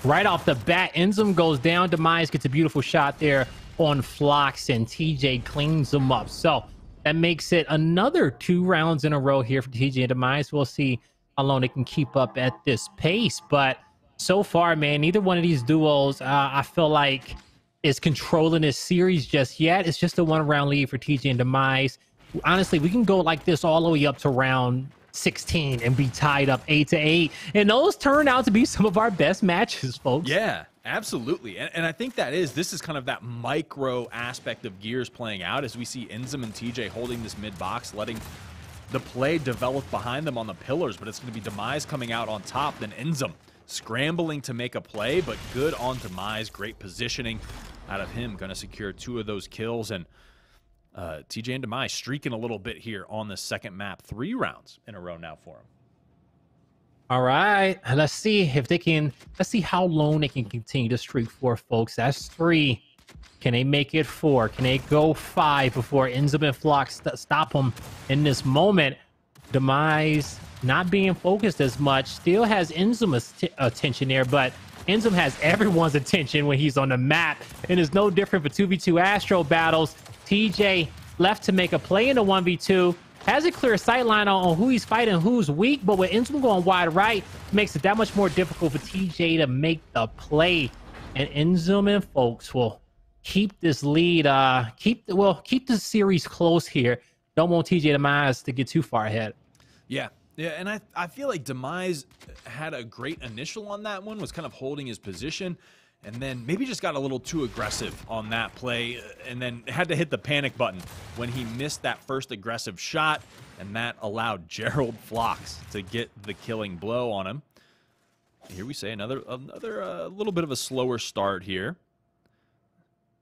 right off the bat, Enzum goes down. Demise gets a beautiful shot there on Phlox, and TJ cleans them up. So that makes it another 2 rounds in a row here for TJ and Demise. We'll see how long they can keep up at this pace, but so far, man, neither one of these duos, I feel like, is controlling this series just yet. It's just a 1-round lead for TJ and Demise. Honestly, we can go like this all the way up to round 16 and be tied up 8-8. And those turn out to be some of our best matches, folks. Yeah, absolutely. And I think this is kind of that micro aspect of Gears playing out as we see Enzum and TJ holding this mid box, letting the play develop behind them on the pillars, but it's going to be Demise coming out on top, then Enzum scrambling to make a play, but good on Demise. Great positioning out of him. Going to secure 2 of those kills. And TJ and Demise streaking a little bit here on the second map. 3 rounds in a row now for him. All right, let's see if they can. Let's see how long they can continue to streak for, folks. That's 3. Can they make it 4? Can they go 5 before Enzum and Flox stop them in this moment? Demise not being focused as much. Still has Enzum's attention there, but Enzum has everyone's attention when he's on the map. And it's no different for 2v2 Astro battles. TJ left to make a play in the 1v2. Has a clear sight line on who he's fighting, who's weak, but with Enzum going wide right, makes it that much more difficult for TJ to make the play. And Enzum and folks will keep this lead, keep the series close here. Don't want TJ Demise to get too far ahead. Yeah, and I feel like Demise had a great initial on that one, was kind of holding his position, and then maybe just got a little too aggressive on that play, and then had to hit the panic button when he missed that first aggressive shot, and that allowed Gerald Flox to get the killing blow on him. Here we say another little bit of a slower start here.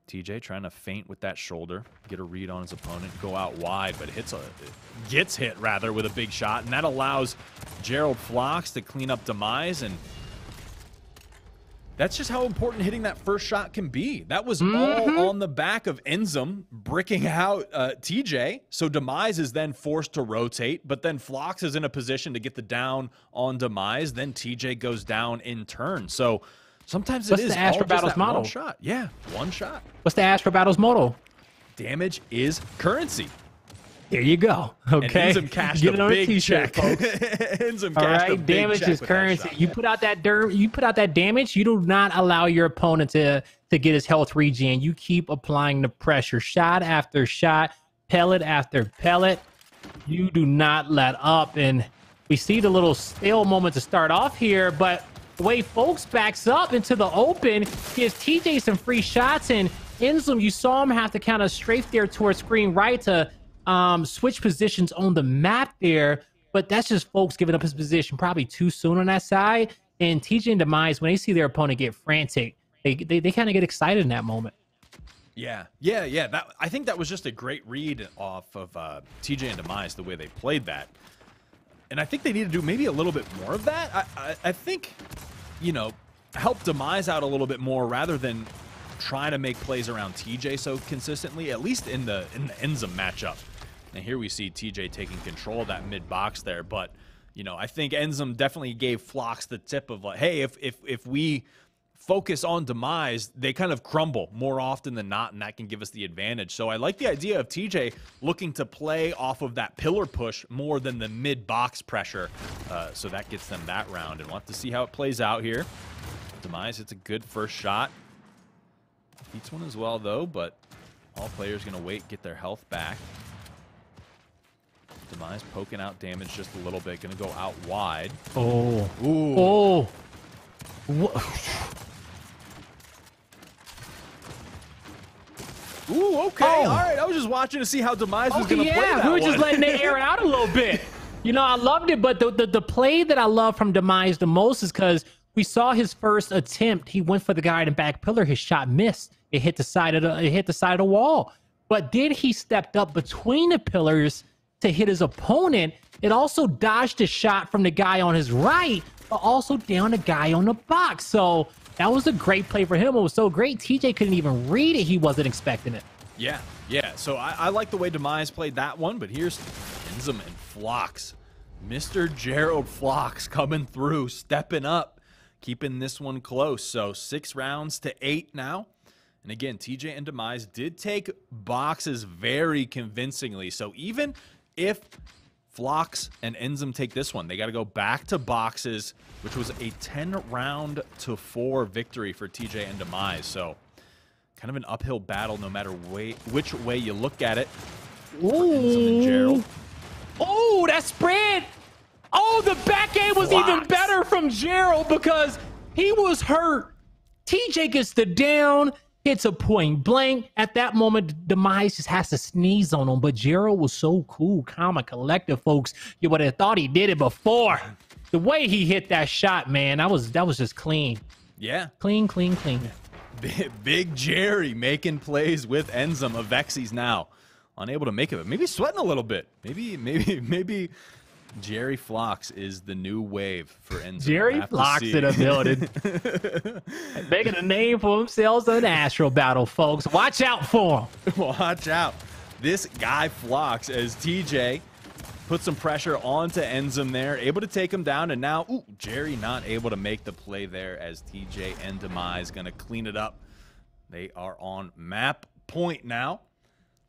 TJ trying to feint with that shoulder, get a read on his opponent, go out wide, but gets hit rather with a big shot, and that allows Gerald Flox to clean up Demise, and that's just how important hitting that first shot can be. That was all on the back of Enzum bricking out TJ, so Demise is then forced to rotate, but then Flox is in a position to get the down on Demise, then TJ goes down in turn, so sometimes it is all just that one shot. Yeah, one shot. What's the Astro Battles motto? Damage is currency. There you go. Okay. And Enzum cashed a big check. Enzum cashed a big damage is currency. You put out that damage, you do not allow your opponent to get his health regen. You keep applying the pressure. Shot after shot, pellet after pellet. You do not let up. And we see the little stale moment to start off here, but the way folks backs up into the open gives TJ some free shots, and Enzum, you saw him have to kind of strafe there towards screen right to switch positions on the map there, but that's just folks giving up his position probably too soon on that side. And TJ and Demise, when they see their opponent get frantic, they kind of get excited in that moment. Yeah. I think that was just a great read off of TJ and Demise, the way they played that. And I think they need to do maybe a little bit more of that. I think, you know, help Demise out a little bit more rather than trying to make plays around TJ so consistently, at least in the Enzum matchup. And here we see TJ taking control of that mid box there. But, you know, I think Enzum definitely gave Flox the tip of like, hey, if we focus on Demise, they kind of crumble more often than not, and that can give us the advantage. So I like the idea of TJ looking to play off of that pillar push more than the mid-box pressure. So that gets them that round, and we'll have to see how it plays out here. Demise hits a good first shot. Beats one as well, though, but all players going to wait, get their health back. Demise poking out damage just a little bit, going to go out wide. Oh. Ooh. Oh. Ooh, okay. All right. I was just watching to see how Demise was going to play that we were one. just letting it air out a little bit. You know, I loved it, but the play that I love from Demise the most is because we saw his first attempt. He went for the guy in the back pillar. His shot missed. It hit the side of the wall. But then he stepped up between the pillars to hit his opponent. It also dodged a shot from the guy on his right, but also down the guy on the box. So that was a great play for him. It was so great, TJ couldn't even read it. He wasn't expecting it. Yeah. So I like the way Demise played that one, but here's Enzum and Flox. Mr. Gerald Flox coming through, stepping up, keeping this one close. So 6 rounds to 8 now. And again, TJ and Demise did take boxes very convincingly. So even if Flox and Enzum take this one, they got to go back to boxes, which was a 10-round to 4 victory for TJ and Demise. So kind of an uphill battle no matter which way you look at it. Enzum and Gerald. Oh, that spread. Oh, the back game was even better from Gerald because he was hurt. TJ gets the down, hits a point blank. At that moment, Demise just has to sneeze on him. But Gerald was so cool, calm, and collected, folks. You would have thought he did it before. The way he hit that shot, man, that was just clean. Yeah. Clean. Big Jerry making plays with Enzum. Avexis now unable to make it. But maybe sweating a little bit. Maybe Jerry Flox is the new wave for Enzo. Jerry Flox in the building. Making a name for themselves on Astro Battle, folks. Watch out for him. Watch out. This guy Flox, as TJ put some pressure onto Enzum there, able to take him down, and now, ooh, Jerry not able to make the play there as TJ and Demise going to clean it up. They are on map point now,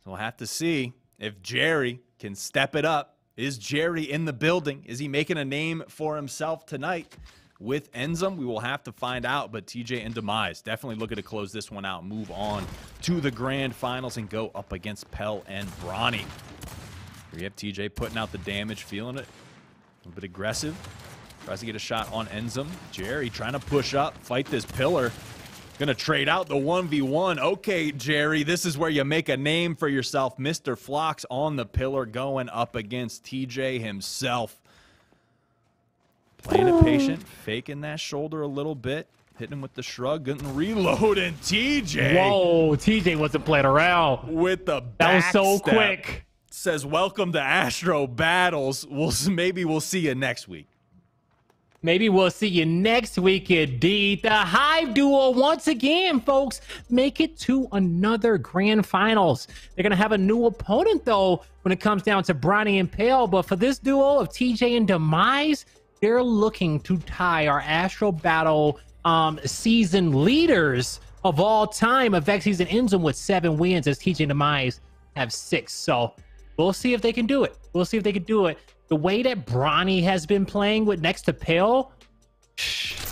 so we'll have to see if Jerry can step it up. Is Jerry in the building? Is he making a name for himself tonight with Enzum? We will have to find out, but TJ and Demise definitely looking to close this one out, move on to the grand finals, and go up against Pell and Bronny. We have TJ putting out the damage, feeling it. A little bit aggressive. Tries to get a shot on Enzum. Jerry trying to push up, fight this pillar. Gonna trade out the 1v1. Okay, Jerry, this is where you make a name for yourself. Mr. Flox on the pillar going up against TJ himself. Playing it patient, faking that shoulder a little bit. Hitting him with the shrug, getting reload, and TJ. Whoa, TJ wasn't playing around. With the that was so backstep. quick. Says, welcome to Astro Battles. Maybe we'll see you next week. Maybe we'll see you next week, indeed. The Hive duo, once again, folks, make it to another grand finals. They're going to have a new opponent, though, when it comes down to Bronny and Pale. But for this duo of TJ and Demise, they're looking to tie our Astro Battle season leaders of all time of Vexies and Enzum with 7 wins, as TJ and Demise have 6. So we'll see if they can do it. We'll see if they can do it. The way that Bronny has been playing with next to Pale,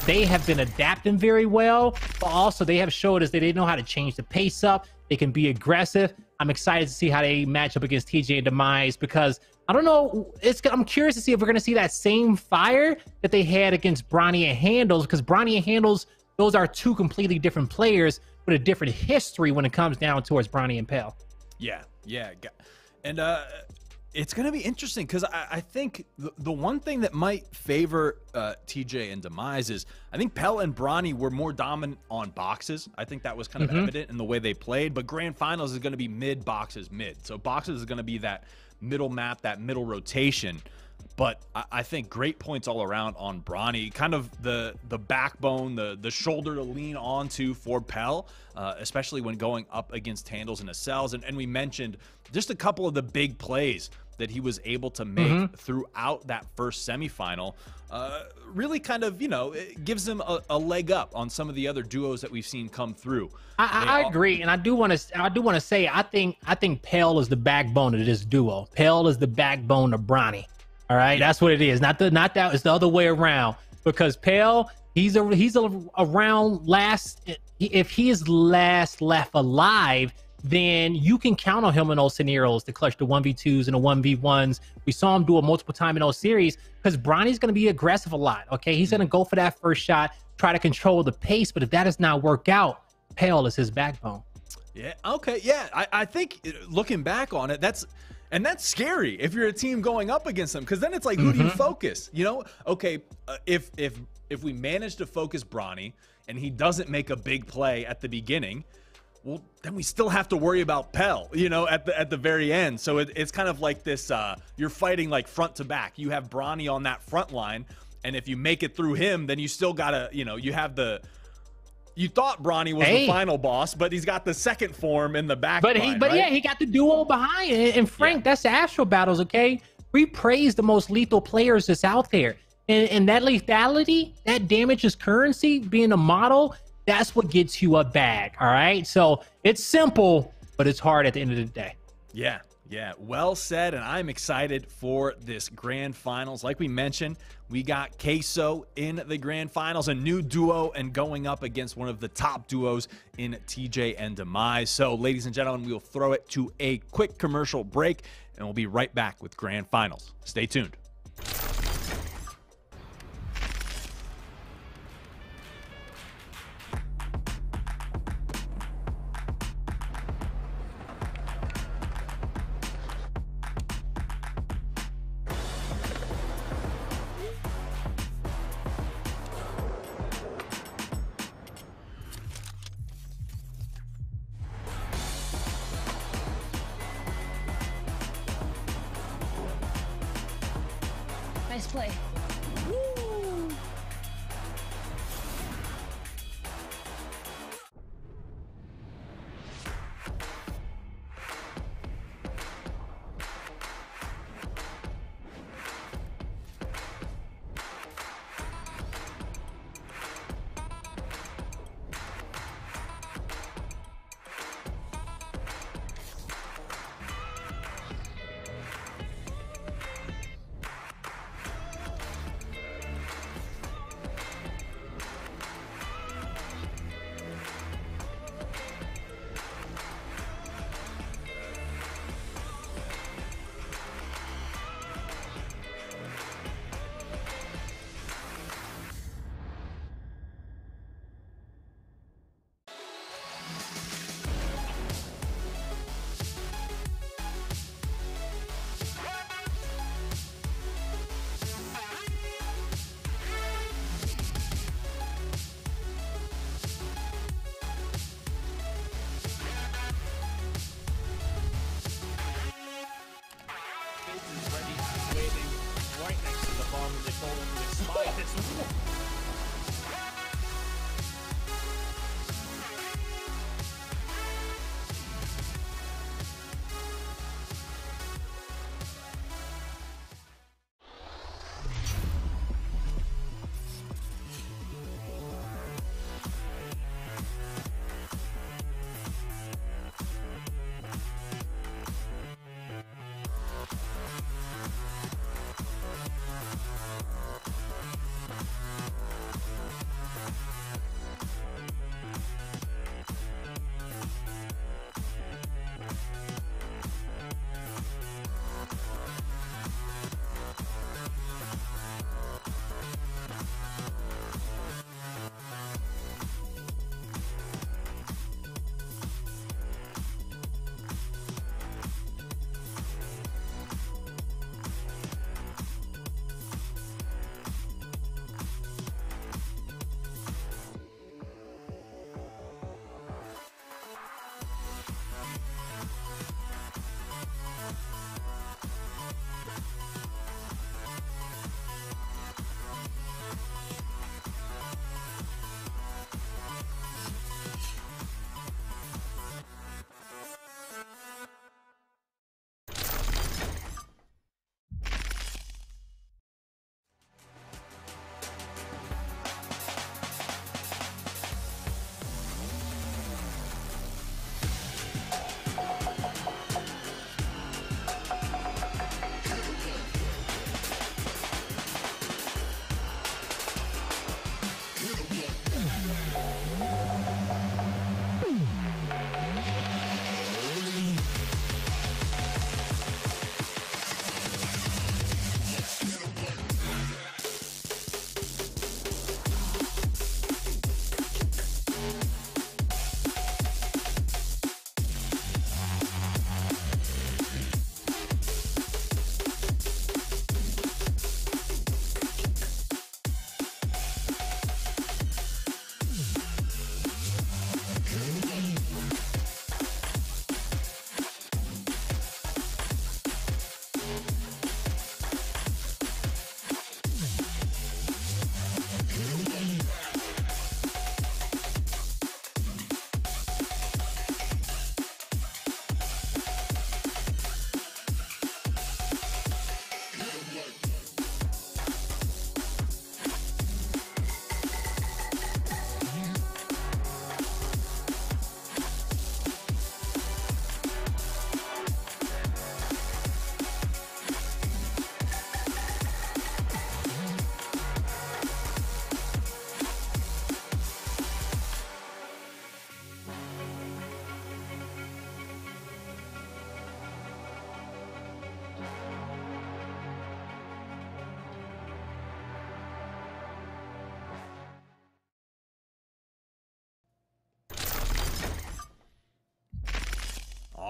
they have been adapting very well, but also they have showed us that they know how to change the pace up. They can be aggressive. I'm excited to see how they match up against TJ and Demise, because I don't know, I'm curious to see if we're going to see that same fire that they had against Bronny and Handles, because Bronny and Handles, those are 2 completely different players with a different history when it comes down towards Bronny and Pale. Yeah. And it's going to be interesting, because I think the one thing that might favor TJ and Demise is I think Pell and Bronny were more dominant on boxes. I think that was kind of evident in the way they played, but grand finals is going to be mid, boxes, mid. So boxes is going to be that middle map, that middle rotation. But I think great points all around on Bronny. Kind of the backbone, the shoulder to lean onto for Pell, especially when going up against Handles and Acels. And we mentioned just a couple of the big plays that he was able to make throughout that first semifinal. Really kind of, it gives him a leg up on some of the other duos that we've seen come through. I agree, and I do want to say I think Pell is the backbone of this duo. Pell is the backbone of Bronny. All right, that's what it is. Not that. It's the other way around. Because Pale, he's around last. If he is last left alive, then you can count on him in those scenarios to clutch the 1v2s and the 1v1s. We saw him do it multiple times in those series, because Bronny's going to be aggressive a lot. Okay, he's going to go for that first shot, try to control the pace. But if that does not work out, Pale is his backbone. Yeah. Okay. Yeah. I think looking back on it, that's scary if you're a team going up against them, because then it's like, who do you focus? Okay, if we manage to focus Bronny and he doesn't make a big play at the beginning, well, then we still have to worry about Pell, at the very end. So it's kind of like this, you're fighting like front to back. You have Bronny on that front line, and if you make it through him, then you still gotta, you have the. You thought Bronny was the final boss, but he's got the second form in the back. But he got the duo behind it. And Frank, that's the Astro Battles, okay? We praise the most lethal players that's out there. And that lethality, that damage is currency, being a model, that's what gets you a bag, all right? So it's simple, but it's hard at the end of the day. Yeah, well said, and I'm excited for this grand finals. Like we mentioned, we got Queso in the grand finals, a new duo, and going up against one of the top duos in TJ and Demise. So, ladies and gentlemen, we'll throw it to a quick commercial break, and we'll be right back with grand finals. Stay tuned. Nice play. Woo!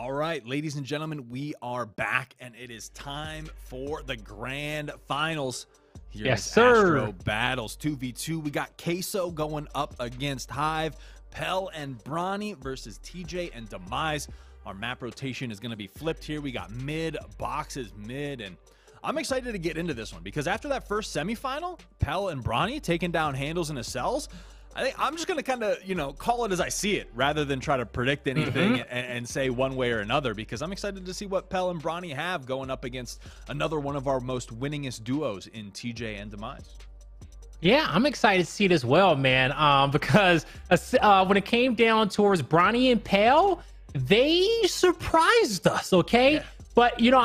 All right, ladies and gentlemen, we are back, and it is time for the grand finals. Here Yes, is sir. Astro Battles 2v2. We got Queso going up against Hive, Pell and Bronny versus TJ and Demise. Our map rotation is going to be flipped here. We got mid, boxes mid, and I'm excited to get into this one because after that first semifinal, Pell and Bronny taking down Handles and Acels, I think I'm just going to kind of, you know, call it as I see it rather than try to predict anything and say one way or another, because I'm excited to see what Pell and Bronny have going up against another one of our most winningest duos in TJ and Demise. Yeah, I'm excited to see it as well, man. Because when it came down towards Bronny and Pell, they surprised us, okay? Yeah. But, you know,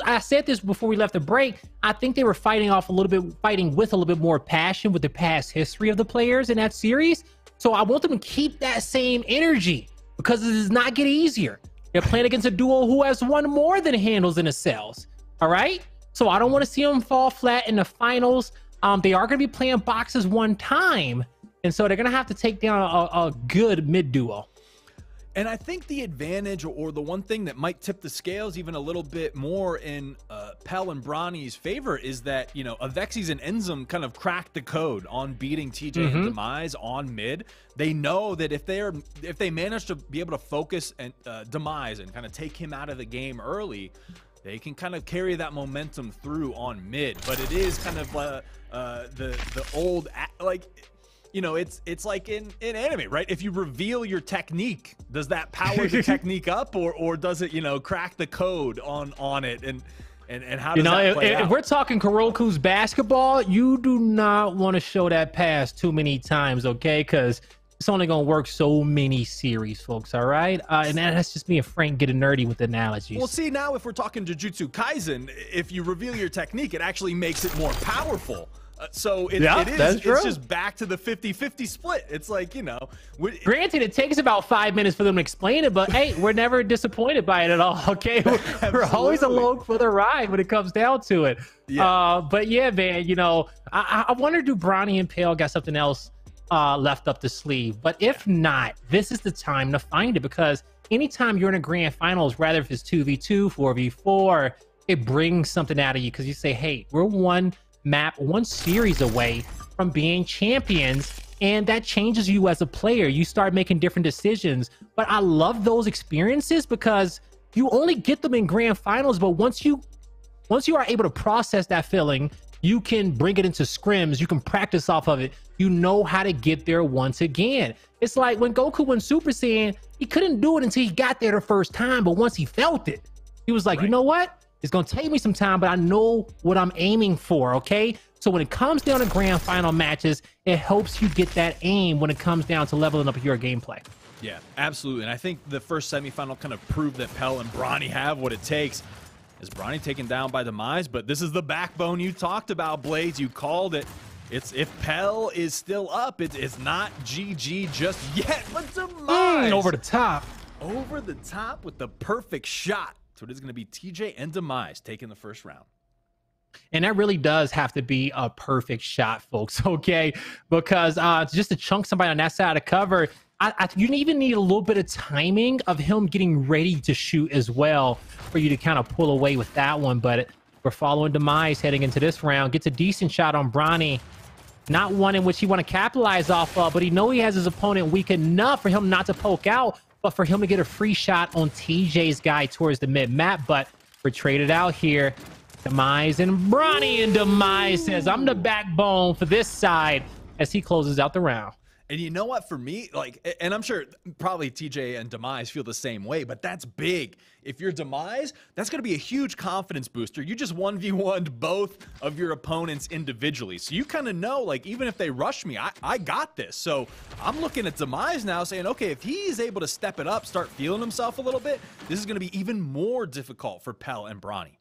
I said this before we left the break. I think they were fighting with a little bit more passion with the past history of the players in that series. So I want them to keep that same energy because it does not get easier. They're playing against a duo who has won more than Handles and Acels. All right? So I don't want to see them fall flat in the finals. They are going to be playing boxes one time. And so they're going to have to take down a good mid duo. And I think the advantage or the one thing that might tip the scales even a little bit more in Pell and Bronny's favor is that, you know, Avexis and Enzym kind of cracked the code on beating TJ and Demise on mid. They know that if they manage to be able to focus and Demise and kind of take him out of the game early, they can kind of carry that momentum through on mid. But it is kind of the old, like, you know, it's like in anime, right? If you reveal your technique, does that power the technique up, or does it, you know, crack the code on it? And how does that play out? If we're talking Kuroko's basketball, you do not want to show that pass too many times, okay? Because it's only going to work so many series, folks, all right? And that's just me and Frank getting nerdy with the analogies. Well, see, now if we're talking Jujutsu Kaisen, if you reveal your technique, it actually makes it more powerful. So it's just back to the 50-50 split. It's like, you know. Granted, it takes about 5 minutes for them to explain it, but hey, we're never disappointed by it at all, okay? We're always along for the ride when it comes down to it. Yeah. But yeah, man, you know, I wonder, do Bronny and Pale got something else left up the sleeve? But if not, this is the time to find it, because anytime you're in a grand finals, rather if it's 2v2, 4v4, it brings something out of you because you say, hey, we're one series away from being champions, and that changes you as a player. You start making different decisions. But I love those experiences because you only get them in grand finals, but once you are able to process that feeling, you can bring it into scrims, you can practice off of it, you know how to get there once again. It's like when Goku went Super Saiyan, he couldn't do it until he got there the first time, but once he felt it, he was like, you know what? It's going to take me some time, but I know what I'm aiming for, okay? So when it comes down to grand final matches, it helps you get that aim when it comes down to leveling up your gameplay. Yeah, absolutely. And I think the first semifinal kind of proved that Pell and Bronny have what it takes. Is Bronny taken down by Demise? But this is the backbone you talked about, Blades. You called it. It's if Pell is still up, it's not GG just yet. But Demise over the top. Over the top with the perfect shot. So it is going to be TJ and Demise taking the first round. And that really does have to be a perfect shot, folks, okay? Because just to chunk somebody on that side of cover, you even need a little bit of timing of him getting ready to shoot as well for you to kind of pull away with that one. But we're following Demise heading into this round. Gets a decent shot on Bronny. Not one in which he want to capitalize off of, but he knows he has his opponent weak enough for him not to poke out, but for him to get a free shot on TJ's guy towards the mid-map. But we're traded out here. Demise and Bronny, and Demise says, I'm the backbone for this side as he closes out the round. And you know what, for me, like, and I'm sure probably TJ and Demise feel the same way, but that's big. If you're Demise, that's going to be a huge confidence booster. You just 1v1'd both of your opponents individually. So you kind of know, like, even if they rush me, I got this. So I'm looking at Demise now saying, okay, if he's able to step it up, start feeling himself a little bit, this is going to be even more difficult for Pell and Bronny.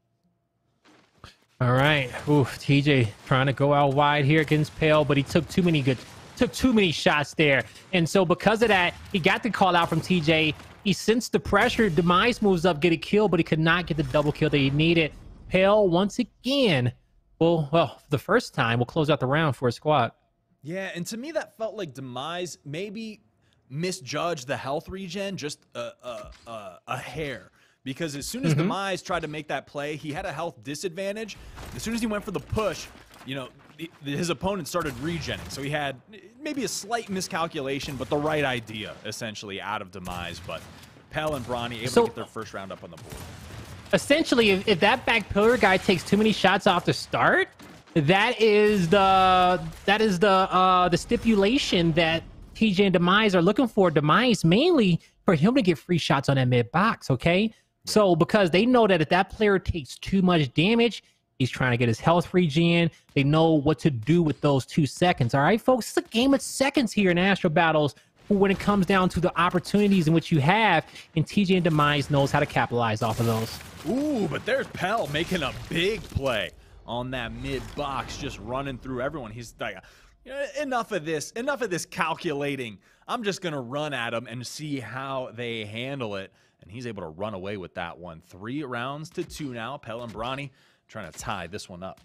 All right. Ooh, TJ trying to go out wide here against Pale, but he took too many shots there. And so because of that, he got the call out from TJ. He sensed the pressure. Demise moves up, get a kill, but he could not get the double kill that he needed. Pale, once again, well, for the first time, will close out the round for a squad. Yeah, and to me, that felt like Demise maybe misjudged the health regen just a hair. Because as soon as Demise tried to make that play, he had a health disadvantage. As soon as he went for the push, you know, his opponent started regenning. So he had maybe a slight miscalculation, but the right idea, essentially, out of Demise. But Pell and Bronny able to get their first round up on the board. essentially, if that back pillar guy takes too many shots off the start, that is the stipulation that TJ and Demise are looking for. Demise mainly for him to get free shots on that mid box. Okay, so because they know that if that player takes too much damage, he's trying to get his health regen. They know what to do with those 2 seconds. All right, folks, it's a game of seconds here in Astro Battles when it comes down to the opportunities in which you have, and TJ and Demise knows how to capitalize off of those. Ooh, but there's Pell making a big play on that mid box, just running through everyone. He's like, enough of this calculating. I'm just gonna run at them and see how they handle it. And he's able to run away with that one. 3 rounds to 2 now. Pell and Bronny trying to tie this one up.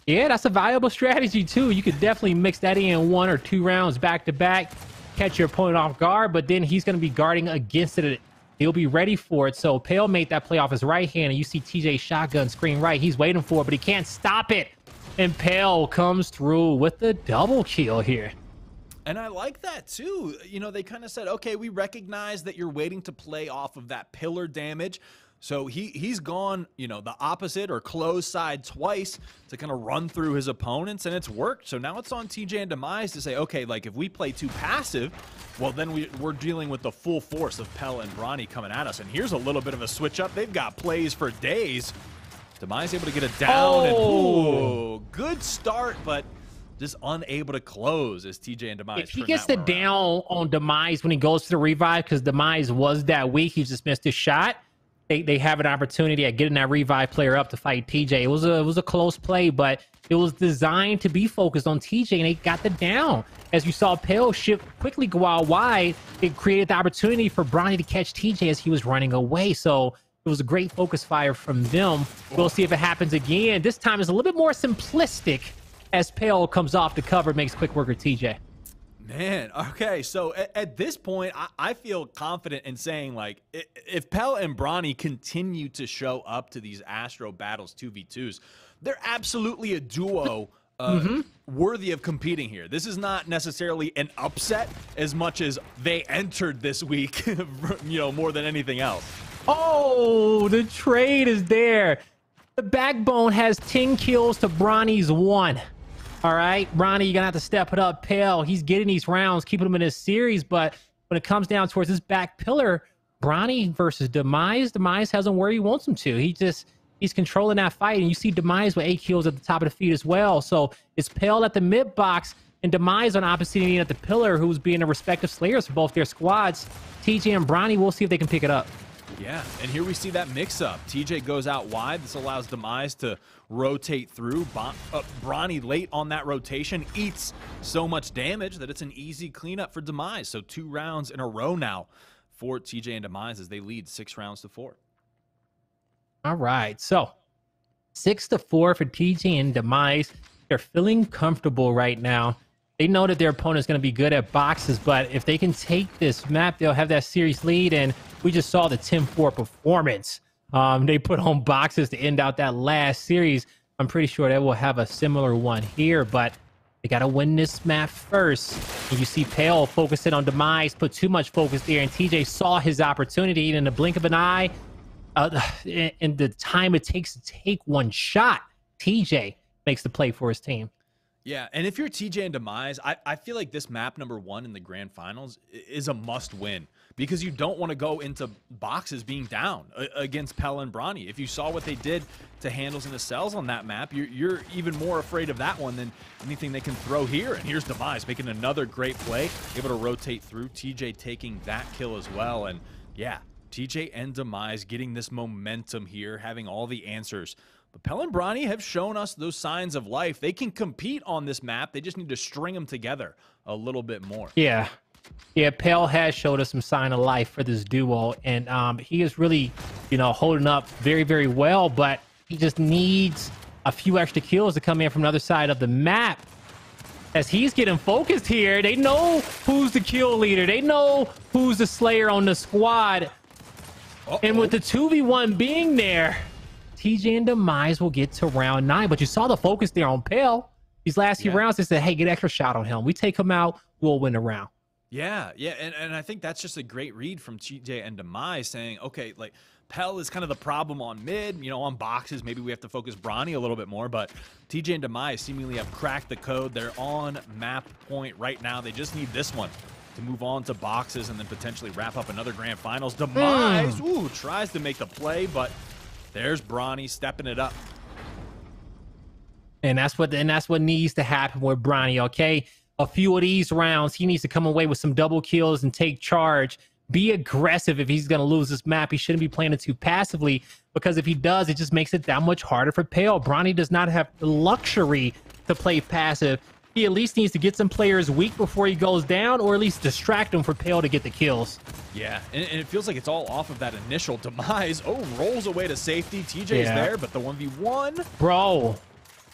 Yeah, that's a viable strategy too. You could definitely mix that in 1 or 2 rounds back to back, catch your opponent off guard, but then he's going to be guarding against it. He'll be ready for it. So Pale made that play off his right hand, and you see TJ shotgun screen right. He's waiting for it, but he can't stop it. And Pale comes through with the double kill here. And I like that too. You know, they kind of said, okay, we recognize that you're waiting to play off of that pillar damage. So he's gone, you know, the opposite or close side twice to kind of run through his opponents, and it's worked. So now it's on TJ and Demise to say, okay, like if we play too passive, well, then we're dealing with the full force of Pell and Bronny coming at us. And here's a little bit of a switch up. They've got plays for days. Demise able to get it down. And ooh, good start, but just unable to close as TJ and Demise. If he gets the down on Demise when he goes to the revive, because Demise was that weak, he just missed his shot. They have an opportunity at getting that revive player up to fight TJ. It was a close play, but it was designed to be focused on TJ, and they got the down. As you saw Pale shift quickly go out wide, it created the opportunity for Bronny to catch TJ as he was running away. So it was a great focus fire from them. We'll see if it happens again. This time is a little bit more simplistic as Pale comes off the cover, makes quick work of TJ. Man, okay, so at this point, I feel confident in saying, like, if Pell and Bronny continue to show up to these Astro Battles 2v2s, they're absolutely a duo worthy of competing here. This is not necessarily an upset as much as they entered this week, you know, more than anything else. Oh, the trade is there. The Backbone has 10 kills to Bronny's 1. All right, Bronny, you're going to have to step it up. Pale, he's getting these rounds, keeping them in this series, but when it comes down towards this back pillar, Bronny versus Demise, Demise has him where he wants him to. He's controlling that fight, and you see Demise with 8 kills at the top of the feed as well. So it's Pale at the mid box and Demise on opposite end at the pillar, who's being the respective slayers for both their squads. TJ and Bronny, we'll see if they can pick it up. Yeah, and here we see that mix-up. TJ goes out wide. This allows Demise to rotate through. Bronny late on that rotation eats so much damage that it's an easy cleanup for Demise. So 2 rounds in a row now for TJ and Demise as they lead 6 rounds to 4. All right, so 6-4 for TJ and Demise. They're feeling comfortable right now. They know that their opponent's going to be good at boxes, but if they can take this map, they'll have that series lead. And we just saw the 10-4 performance they put on boxes to end out that last series. I'm pretty sure they will have a similar one here, but they got to win this map first. And you see Pale focusing on Demise, put too much focus there, and TJ saw his opportunity, and in the blink of an eye, in the time it takes to take one shot, TJ makes the play for his team. Yeah, and if you're TJ and Demise, I feel like this map number 1 in the grand finals is a must-win because you don't want to go into boxes being down against Pell and Bronny. If you saw what they did to Handles and the Cells on that map, you're even more afraid of that one than anything they can throw here. And here's Demise making another great play, able to rotate through, TJ taking that kill as well. And yeah, TJ and Demise getting this momentum here, having all the answers. But Pell and Bronny have shown us those signs of life. They can compete on this map. They just need to string them together a little bit more. Yeah. Yeah, Pell has showed us some sign of life for this duo. And he is really, you know, holding up very, very well. But he just needs a few extra kills to come in from the other side of the map. As he's getting focused here, they know who's the kill leader. They know who's the slayer on the squad. And with the 2v1 being there, TJ and Demise will get to round 9, but you saw the focus there on Pale. These last few rounds, they said, hey, get extra shot on him. We take him out, we'll win the round. Yeah, and I think that's just a great read from TJ and Demise saying, okay, like, Pell is kind of the problem on mid. You know, on boxes, maybe we have to focus Bronny a little bit more, but TJ and Demise seemingly have cracked the code. They're on map point right now. They just need this one to move on to boxes and then potentially wrap up another grand finals. Demise, ooh, tries to make the play, but there's Bronny stepping it up. And that's what needs to happen with Bronny, okay? A few of these rounds, he needs to come away with some double kills and take charge. Be aggressive if he's going to lose this map. He shouldn't be playing it too passively, because if he does, it just makes it that much harder for Pale. Bronny does not have the luxury to play passive. He at least needs to get some players weak before he goes down, or at least distract them for Pale to get the kills. Yeah, and it feels like it's all off of that initial Demise. Oh, rolls away to safety. TJ's there, but the 1v1. Bro,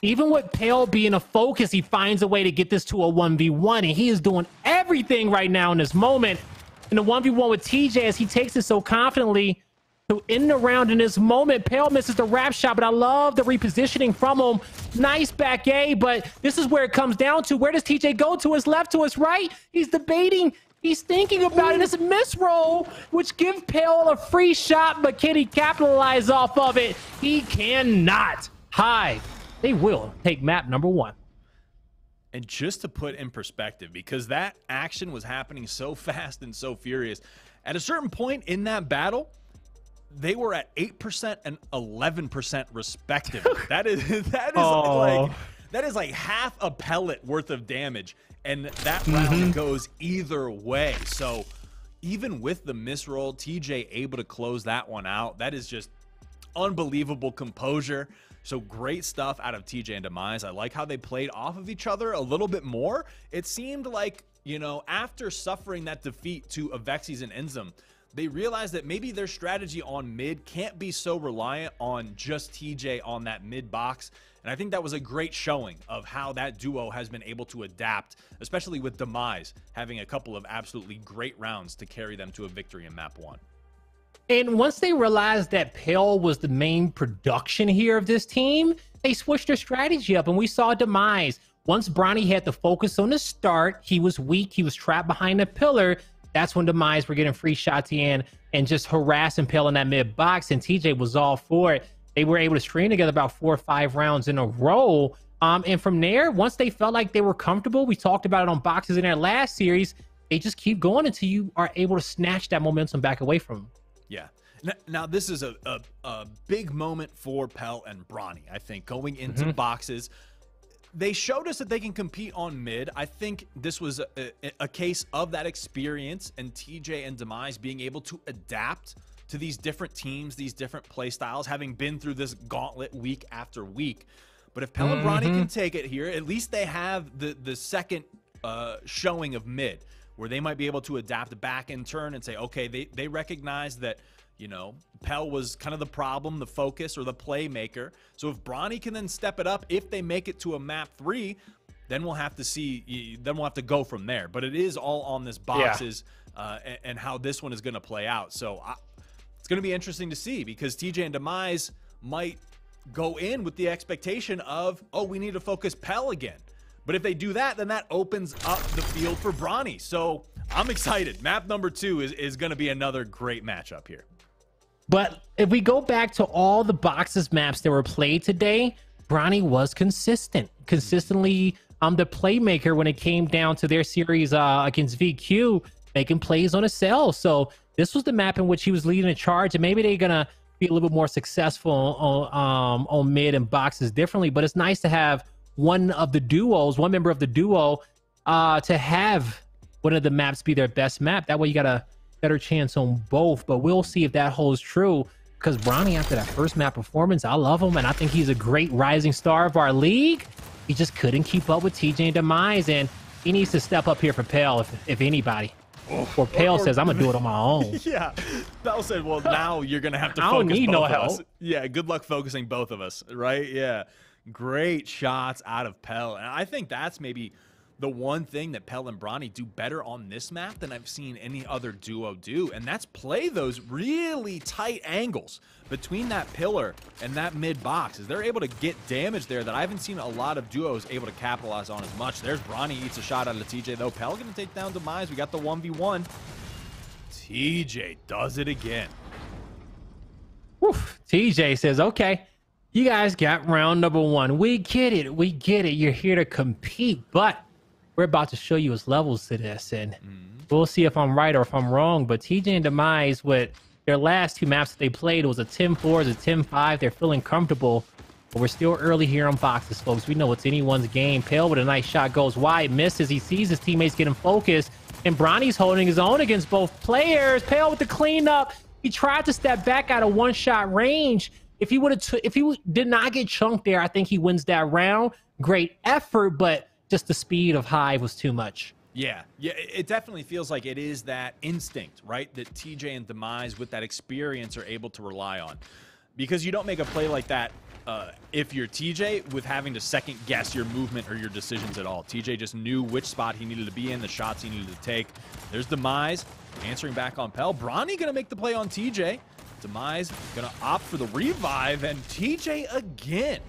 even with Pale being a focus, he finds a way to get this to a 1v1, and he is doing everything right now in this moment. In the 1v1 with TJ, as he takes it so confidently to end the round in this moment. Pale misses the wrap shot, but I love the repositioning from him. Nice back A, but this is where it comes down to. Where does TJ go? To his left, to his right? He's debating. He's thinking about it. It's a misroll, which gives Pale a free shot, but can he capitalize off of it? He cannot. Hide. They will take map number 1. And just to put in perspective, because that action was happening so fast and so furious, at a certain point in that battle, they were at 8% and 11% respectively. that is like half a pellet worth of damage, and that round goes either way. So even with the misroll, TJ able to close that one out. That is just unbelievable composure. So great stuff out of TJ and Demise. I like how they played off of each other a little bit more. It seemed like, you know, after suffering that defeat to Avexis and Enzim, they realized that maybe their strategy on mid can't be so reliant on just TJ on that mid box. And I think that was a great showing of how that duo has been able to adapt, especially with Demise having a couple of absolutely great rounds to carry them to a victory in map 1. And once they realized that Pale was the main production here of this team, they switched their strategy up, and we saw Demise. Once Bronny had to focus on the start, he was weak, he was trapped behind the pillar. That's when Demise were getting free shots in and just harassing Pale in that mid box, and TJ was all for it. They were able to string together about 4 or 5 rounds in a row. And from there, once they felt like they were comfortable, we talked about it on boxes in our last series, they just keep going until you are able to snatch that momentum back away from them. Yeah. Now this is a big moment for Pell and Bronny, I think, going into boxes. They showed us that they can compete on mid. I think this was a case of that experience and TJ and Demise being able to adapt to these different teams, these different play styles, having been through this gauntlet week after week. But if Pell and Bronny can take it here, at least they have the second showing of mid, where they might be able to adapt back in turn and say, okay, they recognize that, you know, Pell was kind of the problem, the focus, or the playmaker. So if Bronny can then step it up, if they make it to a map 3, then we'll have to see, then we'll have to go from there. But it is all on this boxes and how this one is going to play out. So it's going to be interesting to see, because TJ and Demise might go in with the expectation of, oh, we need to focus Pell again. But if they do that, then that opens up the field for Bronny. So I'm excited. Map number 2 is going to be another great matchup here. But if we go back to all the boxes maps that were played today, Bronny was consistently the playmaker when it came down to their series against VQ, making plays on a cell. So this was the map in which he was leading the charge, and maybe they're gonna be a little bit more successful on mid and boxes differently. But it's nice to have one member of the duo to have one of the maps be their best map. That way you got a better chance on both. But we'll see if that holds true, because Bronny, after that first map performance, I love him, and I think he's a great rising star of our league. He just couldn't keep up with TJ and Demise, and he needs to step up here for Pale, if anybody. Or Pale says, I'm gonna do it on my own. Yeah, Pale said, well, now you're gonna have to focus. I don't need both no of help. us. Yeah, good luck focusing both of us, right? Yeah, great shots out of Pell, and I think that's maybe the one thing that Pell and Bronny do better on this map than I've seen any other duo do, and that's play those really tight angles between that pillar and that mid box. Is they're able to get damage there that I haven't seen a lot of duos able to capitalize on as much. There's Bronny, eats a shot out of TJ though. Pell gonna take down Demise. We got the 1v1. TJ does it again. TJ says, okay, you guys got round number 1. We get it. We get it. You're here to compete, but we're about to show you his levels to this, and we'll see if I'm right or if I'm wrong. But TJ and Demise, with their last 2 maps that they played, it was a 10-4, it was a 10-5. They're feeling comfortable, but we're still early here on boxes, folks. We know it's anyone's game. Pale with a nice shot goes wide, misses. He sees his teammates getting focused, and Bronny's holding his own against both players. Pale with the cleanup. He tried to step back out of 1-shot range. If he did not get chunked there, I think he wins that round. Great effort, but just the speed of Hive was too much. Yeah, it definitely feels like it is that instinct, right? That TJ and Demise, with that experience, are able to rely on. Because you don't make a play like that if you're TJ with having to second guess your movement or your decisions at all. TJ just knew which spot he needed to be in, the shots he needed to take. There's Demise answering back on Pell. Bronny gonna make the play on TJ. Demise gonna opt for the revive, and TJ again,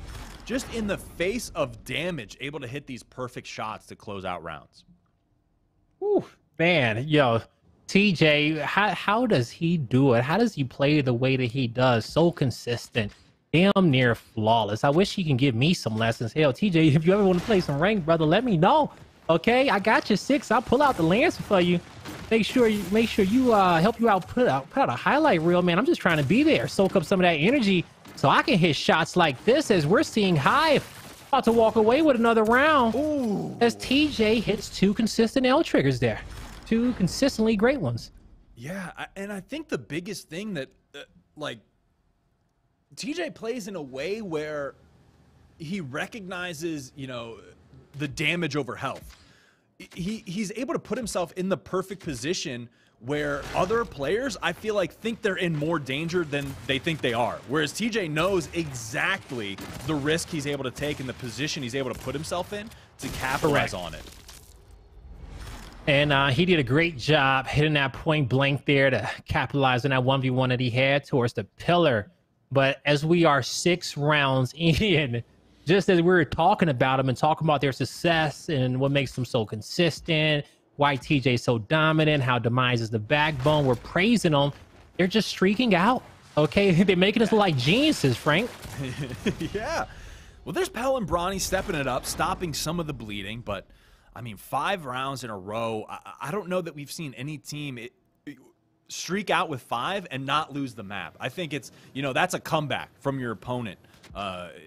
just in the face of damage, able to hit these perfect shots to close out rounds. Ooh, man, yo, TJ, how does he do it? How does he play the way that he does? So consistent, damn near flawless. I wish he can give me some lessons. Hell, TJ, if you ever want to play some rank, brother, let me know. Okay, I got you 6. I'll pull out the Lancer for you. Make sure you help you out, put out a highlight reel, man. I'm just trying to be there, soak up some of that energy so I can hit shots like this, as we're seeing Hive about to walk away with another round. Ooh. As TJ hits 2 consistent L triggers there. 2 consistently great ones. Yeah, and I think the biggest thing that, like, TJ plays in a way where he recognizes, you know, the damage over health. He's able to put himself in the perfect position where other players, I feel like, think they're in more danger than they think they are. Whereas TJ knows exactly the risk he's able to take and the position he's able to put himself in to capitalize on it. And he did a great job hitting that point blank there to capitalize on that 1v1 that he had towards the pillar. But as we are 6 rounds in, just as we were talking about them and talking about their success and what makes them so consistent, why TJ is so dominant, how Demise is the backbone, we're praising them. They're just streaking out. Okay, they're making us look like geniuses, Frank. Yeah. Well, there's Pell and Bronny stepping it up, stopping some of the bleeding. But, I mean, 5 rounds in a row. I don't know that we've seen any team streak out with 5 and not lose the map. I think it's, you know, that's a comeback from your opponent.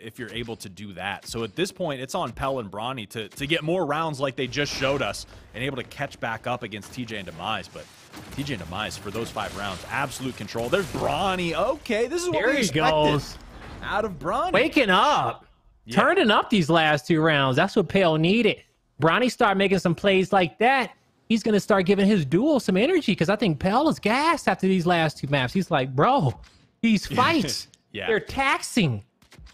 If you're able to do that. So at this point, it's on Pell and Bronny to get more rounds like they just showed us and able to catch back up against TJ and Demise. But TJ and Demise, for those 5 rounds, absolute control. There's Bronny. Okay, this is what we expected goes. Out of Bronny. Waking up. Yeah. Turning up these last 2 rounds. That's what Pale needed. Bronny start making some plays like that. He's going to start giving his duel some energy, because I think Pell is gassed after these last 2 maps. He's like, bro, these fights, yeah, they're taxing.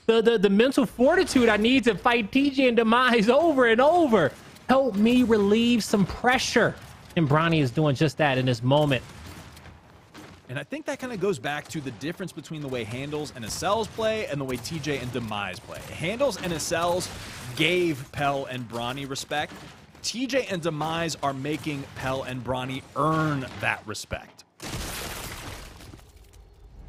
The mental fortitude I need to fight TJ and Demise over and over. Help me relieve some pressure. And Bronny is doing just that in this moment. And I think that kind of goes back to the difference between the way Handles and Acels play and the way TJ and Demise play. Handles and Acels gave Pell and Bronny respect. TJ and Demise are making Pell and Bronny earn that respect.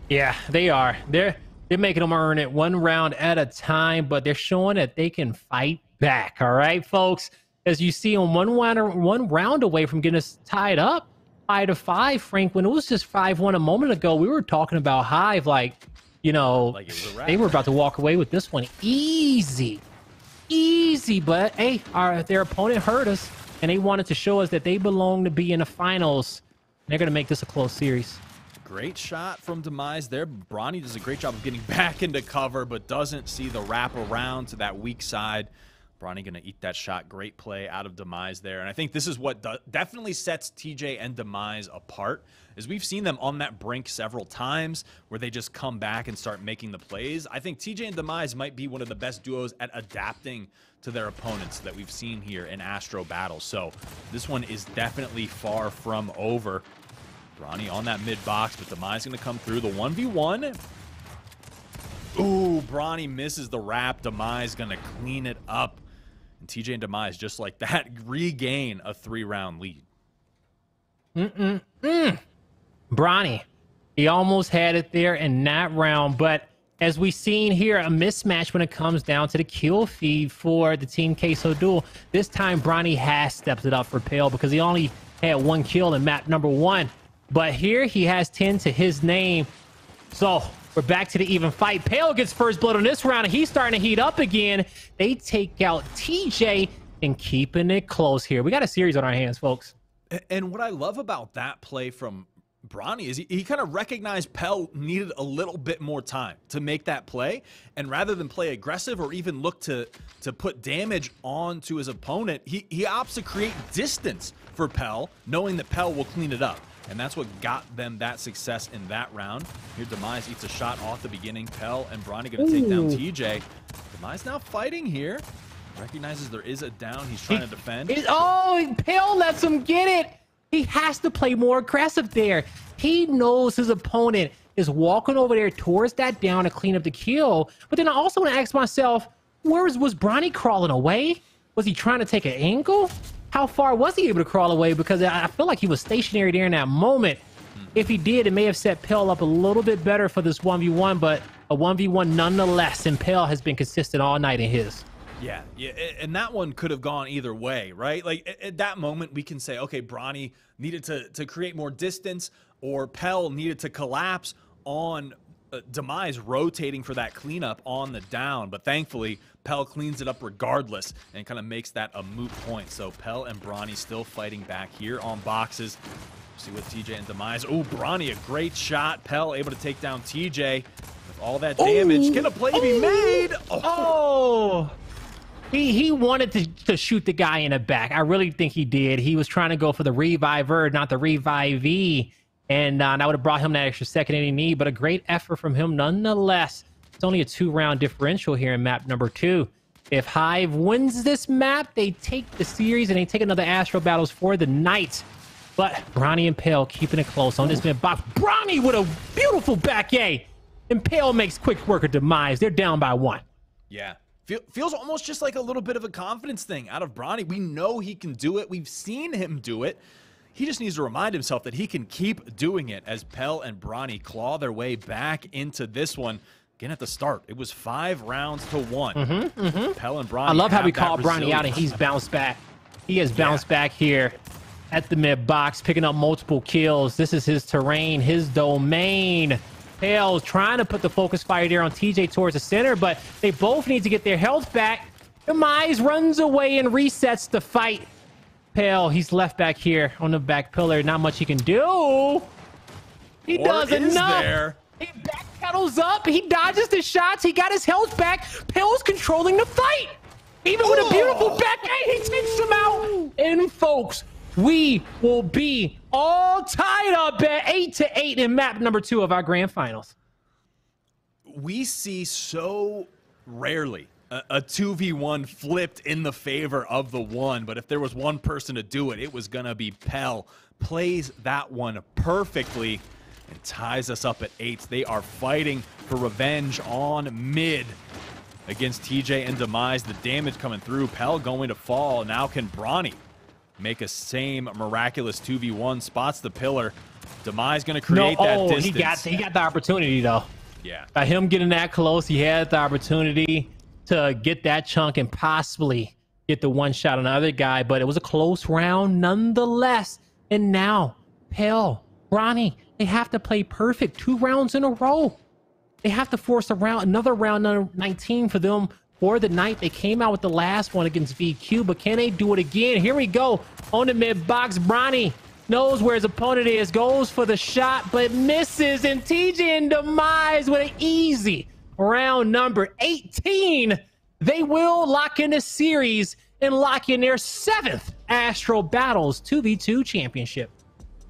Yeah, they are. They're making them earn it 1 round at a time, but they're showing that they can fight back. All right, folks. As you see, on one round away from getting us tied up, 5-5, Frank. When it was just 5-1 a moment ago, we were talking about Hive like, you know, like it was a wrap. They were about to walk away with this one easy. But hey, their opponent hurt us, and they wanted to show us that they belong to be in the finals. They're gonna make this a close series. Great shot from Demise there. Bronny does a great job of getting back into cover, but doesn't see the wrap around to that weak side. Bronny going to eat that shot. Great play out of Demise there. And I think this is what definitely sets TJ and Demise apart, is we've seen them on that brink several times where they just come back and start making the plays. I think TJ and Demise might be one of the best duos at adapting to their opponents that we've seen here in Astro battles. So this one is definitely far from over. Bronny on that mid box, but Demise going to come through the 1v1. Ooh, Bronny misses the wrap. Demise going to clean it up. And TJ and Demise, just like that, regain a 3-round lead. Bronny He almost had it there in that round, but as we've seen here, a mismatch when it comes down to the kill feed for the Team Queso duel. This time, Bronny has stepped it up for Pale because he only had 1 kill in map number 1. But here, he has 10 to his name. So, we're back to the even fight. Pale gets first blood on this round, and he's starting to heat up again. They take out TJ and keeping it close here. We got a series on our hands, folks. And what I love about that play from Bronny is he kind of recognized Pell needed a little bit more time to make that play, and rather than play aggressive or even look to put damage onto his opponent, he opts to create distance for Pell, knowing that Pell will clean it up. And that's what got them that success in that round. Here, Demise eats a shot off the beginning. Pell and Bronny going to take down TJ. Demise now fighting here. Recognizes there is a down. He's trying to defend. Pale lets him get it. He has to play more aggressive there. He knows his opponent is walking over there towards that down to clean up the kill. But then I also want to ask myself, was Bronny crawling away? Was he trying to take an angle? How far was he able to crawl away? Because I feel like he was stationary there in that moment. If he did, it may have set Pale up a little bit better for this 1v1, but a 1v1 nonetheless, and Pale has been consistent all night in his. Yeah, and that one could have gone either way, right? Like, at that moment, we can say, okay, Bronny needed to create more distance, or Pell needed to collapse on Demise rotating for that cleanup on the down. But thankfully, Pell cleans it up regardless and kind of makes that a moot point. So Pell and Bronny still fighting back here on boxes. See what TJ and Demise. Oh, Bronny, a great shot. Pell able to take down TJ with all that damage. Can a play be made? He wanted to shoot the guy in the back. I really think he did. He was trying to go for the reviver, not the revivee. And that would have brought him that extra second he needed. But a great effort from him nonetheless. It's only a 2-round differential here in map number 2. If Hive wins this map, they take the series and they take another Astro Battles for the night. But Bronny and Pale keeping it close on this mid box. Bronny with a beautiful back A. And Pale makes quick work of Demise. They're down by 1. Yeah. Feels almost just like a little bit of a confidence thing out of Bronny. We know he can do it. We've seen him do it. He just needs to remind himself that he can keep doing it as Pell and Bronny claw their way back into this one. Again, at the start, it was 5 rounds to 1. Pell and Bronny. I love how we called Bronny out and he's bounced back. He has bounced back here at the mid box, picking up multiple kills. This is his terrain, his domain. Pale's trying to put the focus fire there on TJ towards the center, but they both need to get their health back. Demise runs away and resets the fight. Pale, he's left back here on the back pillar. Not much he can do. He does enough. He backpedals up. He dodges the shots. He got his health back. Pale's controlling the fight. Even with a beautiful back A, he takes him out. And folks, we will be all tied up at 8-8 in map number 2 of our grand finals. We see so rarely a 2v1 flipped in the favor of the one, but if there was one person to do it, it was gonna be Pell. Plays that one perfectly and ties us up at 8. They are fighting for revenge on mid against TJ and Demise. The damage coming through. Pell going to fall. Now can Bronny make a same miraculous 2v1, spots the pillar. Demise going to create that distance. He got the opportunity though. Yeah. By him getting that close, he had the opportunity to get that chunk and possibly get the one shot on the other guy, but it was a close round nonetheless. And now, Pell, Bronny, they have to play perfect 2 rounds in a row. They have to force another round number 19 for them for the night. They came out with the last one against VQ, but can they do it again? Here we go on the mid box. Bronny knows where his opponent is, goes for the shot, but misses. And TJ and Demise with an easy round number 18. They will lock in the series and lock in their 7th Astro Battles 2v2 championship.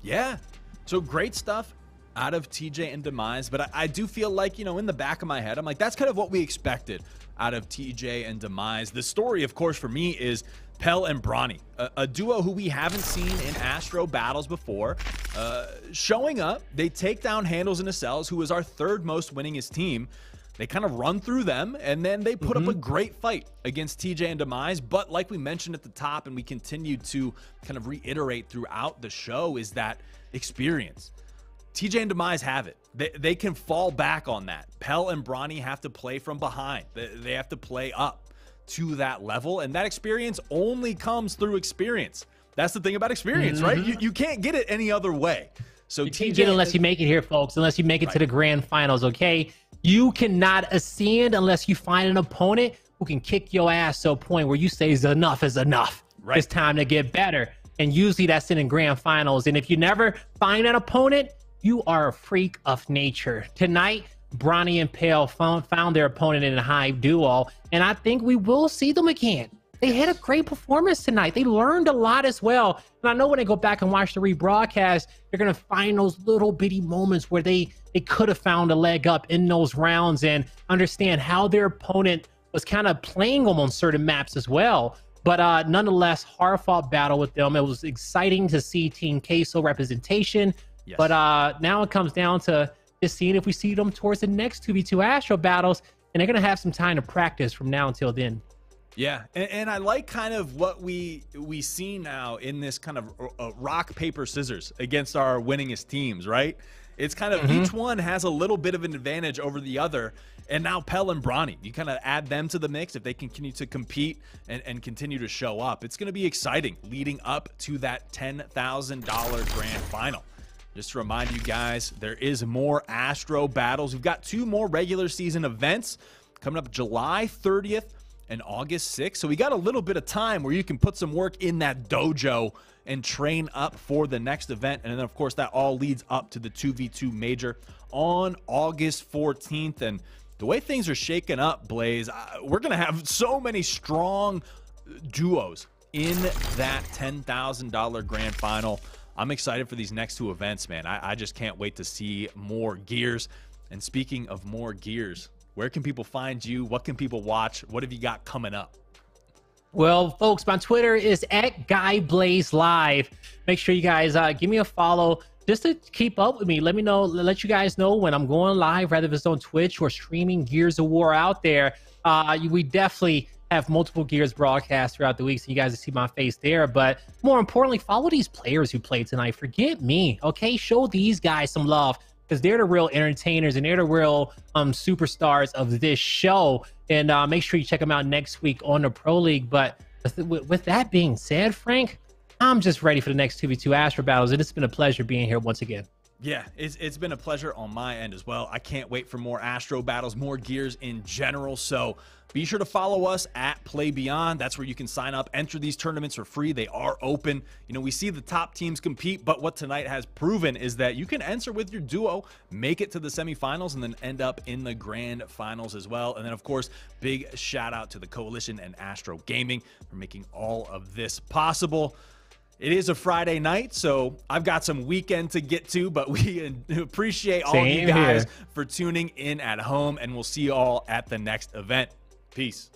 Yeah. So great stuff out of TJ and Demise, but I do feel like, you know, in the back of my head, I'm like, that's kind of what we expected out of TJ and Demise. The story, of course, for me is Pell and Bronny, a duo who we haven't seen in Astro Battles before. Showing up, they take down Handles and Nacelles, who is our 3rd most winningest team. They kind of run through them, and then they put up a great fight against TJ and Demise. But like we mentioned at the top, and we continue to kind of reiterate throughout the show, is that experience. TJ and Demise have it. They can fall back on that. Pell and Bronny have to play from behind. They have to play up to that level, and that experience only comes through experience. That's the thing about experience, right? You can't get it any other way. So you can't get it unless you make it here, folks, unless you make it to the grand finals, okay? You cannot ascend unless you find an opponent who can kick your ass to a point where you say enough is enough. Right. It's time to get better. And usually that's in the grand finals. And if you never find an opponent, you are a freak of nature. Tonight, Bronny and Pale found their opponent in a Hive duo, and I think we will see them again. They had a great performance tonight. They learned a lot as well. And I know when they go back and watch the rebroadcast, they're going to find those little bitty moments where they could have found a leg up in those rounds and understand how their opponent was kind of playing them on certain maps as well. But nonetheless, hard-fought battle with them. It was exciting to see Team Queso representation. Yes. But now it comes down to just seeing if we see them towards the next 2v2 Astro battles, and they're going to have some time to practice from now until then. Yeah, and I like kind of what we see now in this kind of rock, paper, scissors against our winningest teams, right? It's kind of each one has a little bit of an advantage over the other. And now Pell and Bronny, you kind of add them to the mix if they continue to compete and continue to show up. It's going to be exciting leading up to that $10,000 grand final. Just to remind you guys, there is more Astro battles. We've got 2 more regular season events coming up July 30th and August 6th. So we got a little bit of time where you can put some work in that dojo and train up for the next event. And then, of course, that all leads up to the 2v2 major on August 14th. And the way things are shaking up, Blaze, we're going to have so many strong duos in that $10,000 grand final. I'm excited for these next 2 events, man. I just can't wait to see more gears. And speaking of more gears, where can people find you? What can people watch? What have you got coming up? Well, folks, my Twitter is @GuyBlazeLive. Make sure you guys give me a follow just to keep up with me. Let me know, let you guys know when I'm going live, whether it's on Twitch or streaming Gears of War out there. We definitely have multiple Gears broadcasts throughout the week, so you guys will see my face there. But more importantly, follow these players who played tonight. Forget me, okay? Show these guys some love, because they're the real entertainers and they're the real superstars of this show. And make sure you check them out next week on the Pro League. But with that being said, Frank, I'm just ready for the next 2v2 Astro battles, and it's been a pleasure being here once again. Yeah, it's been a pleasure on my end as well. I can't wait for more Astro battles, more Gears in general. So be sure to follow us at Play Beyond. That's where you can sign up, enter these tournaments for free. They are open. You know, we see the top teams compete, but what tonight has proven is that you can enter with your duo, make it to the semifinals, and then end up in the grand finals as well. And then, of course, big shout out to the Coalition and Astro Gaming for making all of this possible. It is a Friday night, so I've got some weekend to get to, but we appreciate all of you guys for tuning in at home, and we'll see you all at the next event. Peace.